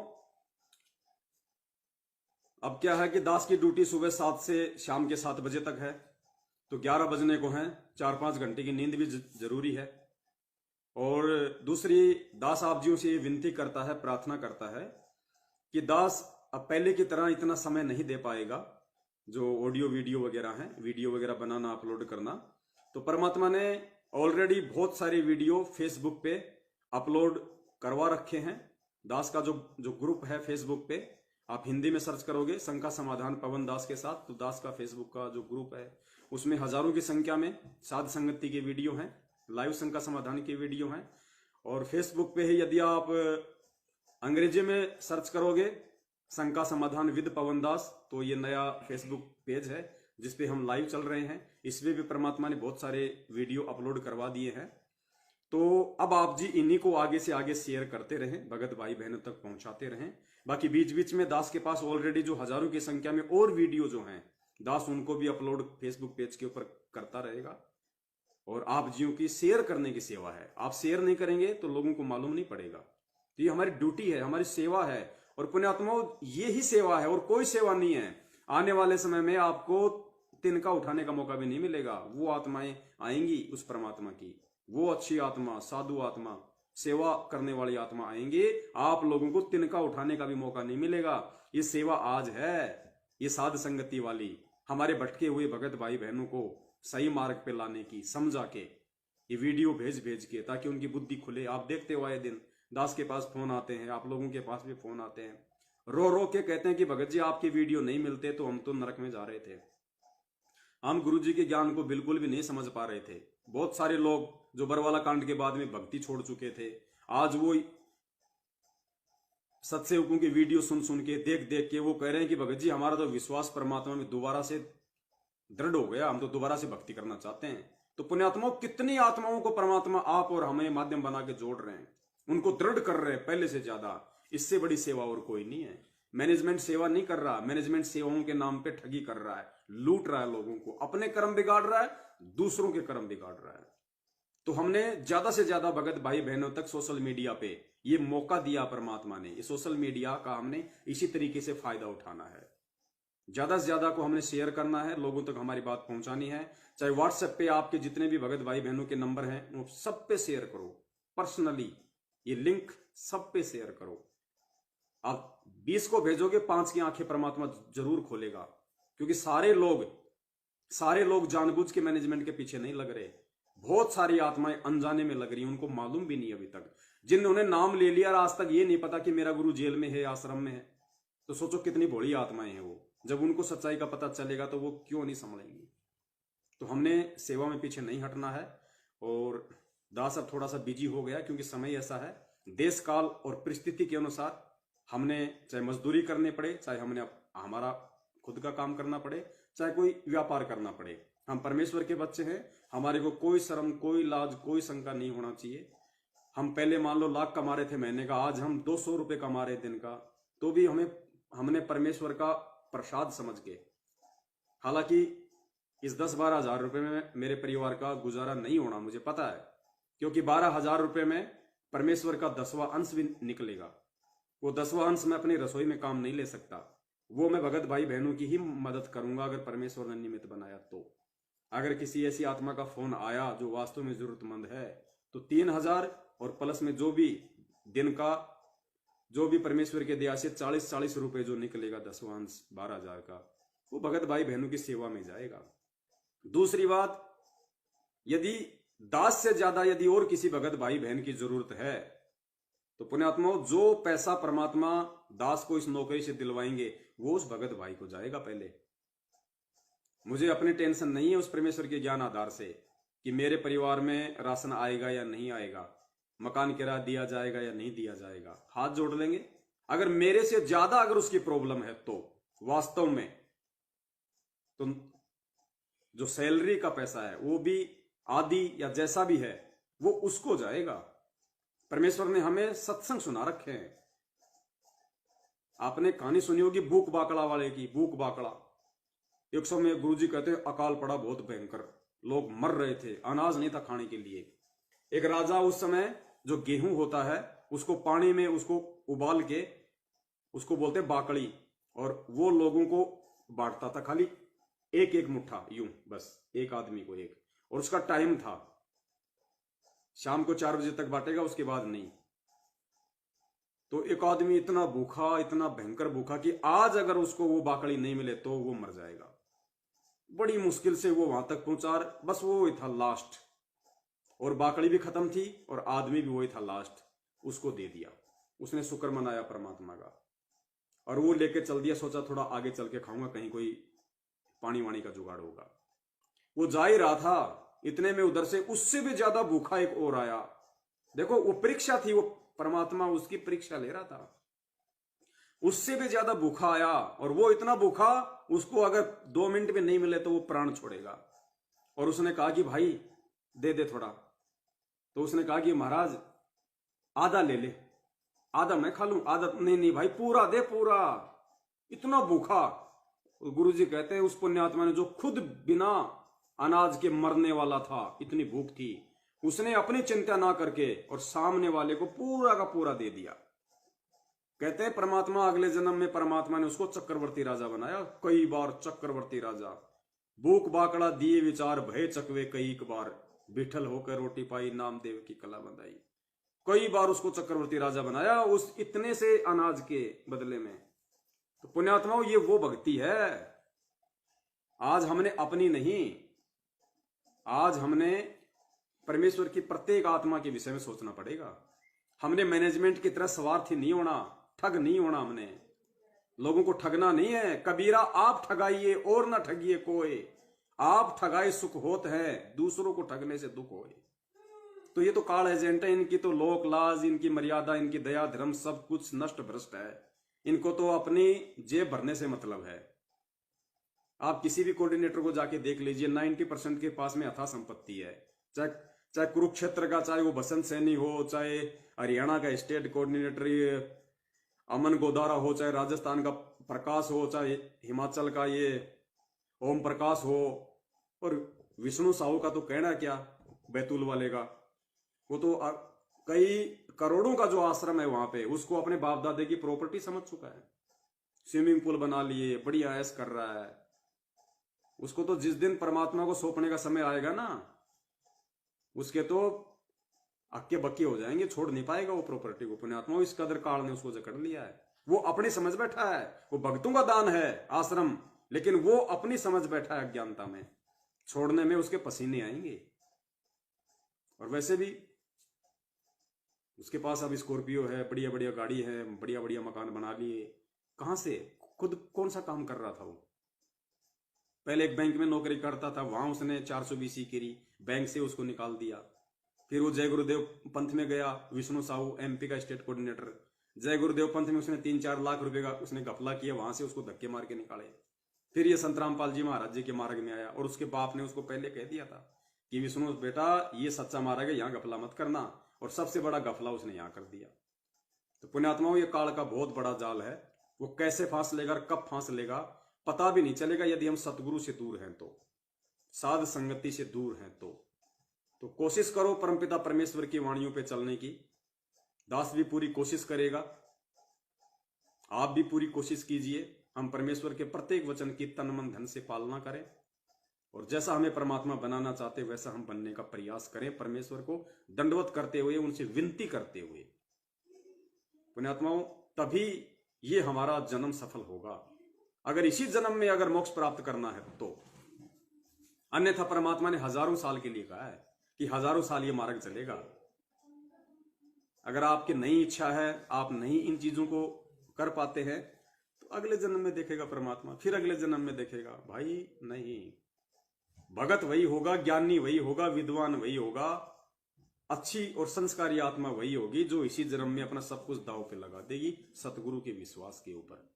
अब क्या है कि दास की ड्यूटी सुबह 7 से शाम के 7 बजे तक है, तो 11 बजने को है। 4-5 घंटे की नींद भी जरूरी है। और दूसरी, दास आप जियों से ये विनती करता है, प्रार्थना करता है कि दास अब पहले की तरह इतना समय नहीं दे पाएगा, जो ऑडियो वीडियो वगैरह है, वीडियो वगैरह बनाना, अपलोड करना। तो परमात्मा ने ऑलरेडी बहुत सारी वीडियो फेसबुक पे अपलोड करवा रखे हैं। दास का जो ग्रुप है फेसबुक पे, आप हिंदी में सर्च करोगे शंका समाधान पवन दास के साथ, तो दास का फेसबुक का जो ग्रुप है उसमें हजारों की संख्या में साध संगति के वीडियो हैं, लाइव शंका समाधान की वीडियो हैं। और फेसबुक पे ही यदि आप अंग्रेजी में सर्च करोगे शंका समाधान विद पवन दास, तो ये नया फेसबुक पेज है जिसपे हम लाइव चल रहे हैं। इसमें भी परमात्मा ने बहुत सारे वीडियो अपलोड करवा दिए हैं। तो अब आप जी इन्हीं को आगे से आगे शेयर करते रहें, भगत भाई बहनों तक पहुंचाते रहें। बाकी बीच बीच में दास के पास ऑलरेडी जो हजारों की संख्या में और वीडियो जो हैं, दास उनको भी अपलोड फेसबुक पेज के ऊपर करता रहेगा। और आप जियों की शेयर करने की सेवा है, आप शेयर नहीं करेंगे तो लोगों को मालूम नहीं पड़ेगा। तो ये हमारी ड्यूटी है, हमारी सेवा है। और पुण्यात्माओं, ये ही सेवा है और कोई सेवा नहीं है। आने वाले समय में आपको तिनका उठाने का मौका भी नहीं मिलेगा। वो आत्माएं आएंगी उस परमात्मा की, वो अच्छी आत्मा, साधु आत्मा, सेवा करने वाली आत्मा आएंगे, आप लोगों को तिनका उठाने का भी मौका नहीं मिलेगा। ये सेवा आज है, ये साध संगति वाली, हमारे भटके हुए भगत भाई बहनों को सही मार्ग पे लाने की, समझा के ये वीडियो भेज के, ताकि उनकी बुद्धि खुले। आप देखते हो आए दिन दास के पास फोन आते हैं, आप लोगों के पास भी फोन आते हैं, रो रो के कहते हैं कि भगत जी आपके वीडियो नहीं मिलते तो हम तो नरक में जा रहे थे, हम गुरु जी के ज्ञान को बिल्कुल भी नहीं समझ पा रहे थे। बहुत सारे लोग जो बरवाला कांड के बाद में भक्ति छोड़ चुके थे, आज वो सत्सेवकों की वीडियो सुन के, देख के वो कह रहे हैं कि भगत जी हमारा तो विश्वास परमात्मा में दोबारा से दृढ़ हो गया, हम तो दोबारा से भक्ति करना चाहते हैं। तो पुण्यात्माओं, कितनी आत्माओं को परमात्मा आप और हमें माध्यम बना के जोड़ रहे हैं, उनको दृढ़ कर रहे हैं पहले से ज्यादा। इससे बड़ी सेवा और कोई नहीं है। मैनेजमेंट सेवा नहीं कर रहा, मैनेजमेंट सेवाओं के नाम पे ठगी कर रहा है, लूट रहा है लोगों को, अपने कर्म बिगाड़ रहा है, दूसरों के कर्म बिगाड़ रहा है। तो हमने ज्यादा से ज्यादा भगत भाई बहनों तक सोशल मीडिया पे ये मौका दिया परमात्मा ने, ये सोशल मीडिया का हमने इसी तरीके से फायदा उठाना है। ज्यादा से ज्यादा को हमने शेयर करना है, लोगों तक हमारी बात पहुंचानी है। चाहे व्हाट्सएप पे आपके जितने भी भगत भाई बहनों के नंबर हैं वो सब पे शेयर करो, पर्सनली ये लिंक सब पे शेयर करो। आप 20 को भेजोगे, 5 की आंखें परमात्मा जरूर खोलेगा, क्योंकि सारे लोग जानबूझ के मैनेजमेंट के पीछे नहीं लग रहे। बहुत सारी आत्माएं अनजाने में लग रही हैं, उनको मालूम भी नहीं अभी तक, जिन्होंने नाम ले लिया और आज तक ये नहीं पता कि मेरा गुरु जेल में है, आश्रम में है। तो सोचो कितनी भोली आत्माएं हैं वो, जब उनको सच्चाई का पता चलेगा तो वो क्यों नहीं संभलेंगी। तो हमने सेवा में पीछे नहीं हटना है। और दास अब थोड़ा सा बिजी हो गया, क्योंकि समय ऐसा है, देश काल और परिस्थिति के अनुसार हमने चाहे मजदूरी करनी पड़े, चाहे हमने हमारा खुद का काम करना पड़े, चाहे कोई व्यापार करना पड़े, हम परमेश्वर के बच्चे हैं। हमारे को कोई शर्म, कोई लाज, कोई शंका नहीं होना चाहिए। हम पहले मान लो लाख कमा रहे थे महीने का, आज हम 200 रुपए कमा रहे दिन का, तो भी हमने परमेश्वर का प्रसाद समझ के, हालांकि इस 10-12 हजार रुपए में मेरे परिवार का गुजारा नहीं होना, मुझे पता है, क्योंकि 12,000 रुपए में परमेश्वर का 10वां अंश भी निकलेगा। वो 10वां अंश मैं अपनी रसोई में काम नहीं ले सकता, वो मैं भगत भाई बहनों की ही मदद करूंगा अगर परमेश्वर ने निमित्त बनाया तो। अगर किसी ऐसी आत्मा का फोन आया जो वास्तव में जरूरतमंद है, तो 3,000 और प्लस में जो भी दिन का, जो भी परमेश्वर के दया से 40-40 रुपए जो निकलेगा 10वां अंश 12,000 का, वो भगत भाई बहनों की सेवा में जाएगा। दूसरी बात, यदि दास से ज्यादा यदि और किसी भगत भाई बहन की जरूरत है, तो पुण्यात्माओं जो पैसा परमात्मा दास को इस नौकरी से दिलवाएंगे वो उस भगत भाई को जाएगा पहले। मुझे अपनी टेंशन नहीं है उस परमेश्वर के ज्ञान आधार से कि मेरे परिवार में राशन आएगा या नहीं आएगा, मकान किराया दिया जाएगा या नहीं दिया जाएगा। हाथ जोड़ लेंगे, अगर मेरे से ज्यादा अगर उसकी प्रॉब्लम है तो वास्तव में तो जो सैलरी का पैसा है वो भी आदि या जैसा भी है वो उसको जाएगा। परमेश्वर ने हमें सत्संग सुना रखे हैं। आपने कहानी सुनी होगी भूख बाकड़ा वाले की। भूख बाकड़ा, एक समय गुरुजी कहते हैं अकाल पड़ा बहुत भयंकर, लोग मर रहे थे, अनाज नहीं था खाने के लिए। एक राजा उस समय जो गेहूं होता है उसको पानी में उसको उबाल के, उसको बोलते बाकड़ी, और वो लोगों को बांटता था, खाली एक एक मुट्ठा यूं, बस एक आदमी को एक, और उसका टाइम था, शाम को 4 बजे तक बांटेगा, उसके बाद नहीं। तो एक आदमी इतना भूखा, इतना भयंकर भूखा कि आज अगर उसको वो बाकड़ी नहीं मिले तो वो मर जाएगा। बड़ी मुश्किल से वो वहां तक पहुंचा, बस वो ही था लास्ट, और बाकड़ी भी खत्म थी और आदमी भी वही था लास्ट, उसको दे दिया। उसने शुक्र मनाया परमात्मा का और वो लेके चल दिया। सोचा थोड़ा आगे चल के खाऊंगा, कहीं कोई पानी वाणी का जुगाड़ होगा। वो जा ही रहा था, इतने में उधर से उससे भी ज्यादा भूखा एक और आया। देखो वो परीक्षा थी, वो परमात्मा उसकी परीक्षा ले रहा था। उससे भी ज्यादा भूखा आया और वो इतना भूखा, उसको अगर 2 मिनट में नहीं मिले तो वो प्राण छोड़ेगा। और उसने कहा कि भाई दे दे थोड़ा। तो उसने कहा कि महाराज आधा ले ले, आधा मैं खा लूं, आधा नहीं भाई पूरा दे, पूरा। इतना भूखा। गुरुजी कहते हैं उस पुण्यात्मा ने जो खुद बिना अनाज के मरने वाला था, इतनी भूख थी, उसने अपनी चिंता ना करके और सामने वाले को पूरा का पूरा दे दिया। कहते हैं परमात्मा अगले जन्म में परमात्मा ने उसको चक्रवर्ती राजा बनाया। कई बार चक्रवर्ती राजा, भूख बाकड़ा दिए विचार भय चकवे कई बार, बिठल होकर रोटी पाई नामदेव की कला बंधाई। कई बार उसको चक्रवर्ती राजा बनाया उस इतने से अनाज के बदले में। तो पुण्यात्माओं ये वो भक्ति है। आज हमने अपनी नहीं, आज हमने परमेश्वर की प्रत्येक आत्मा के विषय में सोचना पड़ेगा। हमने मैनेजमेंट की तरह स्वार्थी नहीं होना, ठग नहीं होना। हमने लोगों को ठगना नहीं है। कबीरा आप ठगाइए और ना ठगिए कोई, आप ठगाए सुख होत है, दूसरों को ठगने से दुख होए। तो ये तो काल एजेंट है, इनकी तो लोक लाज, इनकी मर्यादा, इनकी दया धर्म सब कुछ नष्ट भ्रष्ट है। इनको तो अपनी जेब भरने से मतलब है। आप किसी भी कोऑर्डिनेटर को जाके देख लीजिए, 90% के पास में अथाह संपत्ति है। चाहे कुरुक्षेत्र का, चाहे वो बसंत सैनी हो, चाहे हरियाणा का स्टेट कोऑर्डिनेटर अमन गोदारा हो, चाहे राजस्थान का प्रकाश हो, चाहे हिमाचल का ये ओम प्रकाश हो, और विष्णु साहू का तो कहना क्या, बैतूल वाले का, वो तो कई करोड़ों का जो आश्रम है वहां पे, उसको अपने बाप दादे की प्रॉपर्टी समझ चुका है। स्विमिंग पूल बना लिए, बढ़िया ऐश कर रहा है। उसको तो जिस दिन परमात्मा को सौंपने का समय आएगा ना, उसके तो अक्के बक्के हो जाएंगे, छोड़ नहीं पाएगा वो प्रॉपर्टी को। पुण्यात्मा, इस कदर काल ने उसको जकड़ लिया है। वो अपनी समझ बैठा है, वो भक्तों का दान है आश्रम, लेकिन वो अपनी समझ बैठा है अज्ञानता में, छोड़ने में उसके पसीने आएंगे। और वैसे भी उसके पास अब स्कॉर्पियो है, बढ़िया बढ़िया गाड़ी है, बढ़िया बढ़िया मकान बना लिए। कहां से, खुद कौन सा काम कर रहा था वो? पहले एक बैंक में नौकरी करता था, वहां उसने 420 करी, बैंक से उसको निकाल दिया। फिर वो जय गुरुदेव पंथ में गया, विष्णु साहू एमपी का स्टेट कोऑर्डिनेटर, जय गुरुदेव पंथ में उसने 3-4 लाख रुपए का उसने घपला किया, वहां से उसको धक्के मार के निकाले। फिर ये संत रामपाल जी महाराज जी के मार्ग में आया, और उसके बाप ने उसको पहले कह दिया था कि विष्णु बेटा, ये सच्चा मार्ग है, यहाँ घपला मत करना, और सबसे बड़ा घपला उसने यहाँ कर दिया। तो पुण्यात्माओं, ये काल का बहुत बड़ा जाल है। वो कैसे फांस लेगा और कब फांस लेगा पता भी नहीं चलेगा, यदि हम सतगुरु से दूर हैं तो, साध संगति से दूर हैं तो कोशिश करो परमपिता परमेश्वर की वाणियों पे चलने की। दास भी पूरी कोशिश करेगा, आप भी पूरी कोशिश कीजिए। हम परमेश्वर के प्रत्येक वचन की तन मन धन से पालना करें, और जैसा हमें परमात्मा बनाना चाहते वैसा हम बनने का प्रयास करें, परमेश्वर को दंडवत करते हुए, उनसे विनती करते हुए। पुण्यात्माओं, तभी ये हमारा जन्म सफल होगा, अगर इसी जन्म में अगर मोक्ष प्राप्त करना है तो। अन्यथा परमात्मा ने हजारों साल के लिए कहा है कि हजारों साल ये मार्ग चलेगा। अगर आपकी नई इच्छा है, आप नहीं इन चीजों को कर पाते हैं, तो अगले जन्म में देखेगा परमात्मा, फिर अगले जन्म में देखेगा। भाई नहीं, भगत वही होगा, ज्ञानी वही होगा, विद्वान वही होगा, अच्छी और संस्कारी आत्मा वही होगी जो इसी जन्म में अपना सब कुछ दांव पे लगा देगी, सतगुरु के विश्वास के ऊपर,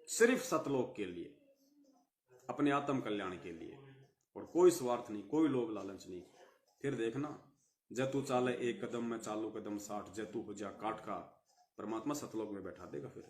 सिर्फ सतलोक के लिए, अपने आत्म कल्याण के लिए, और कोई स्वार्थ नहीं, कोई लोभ लालच नहीं। फिर देखना, जतु चाले एक कदम में चालू कदम 60, जतु हो जा काट का, परमात्मा सतलोक में बैठा देगा फिर।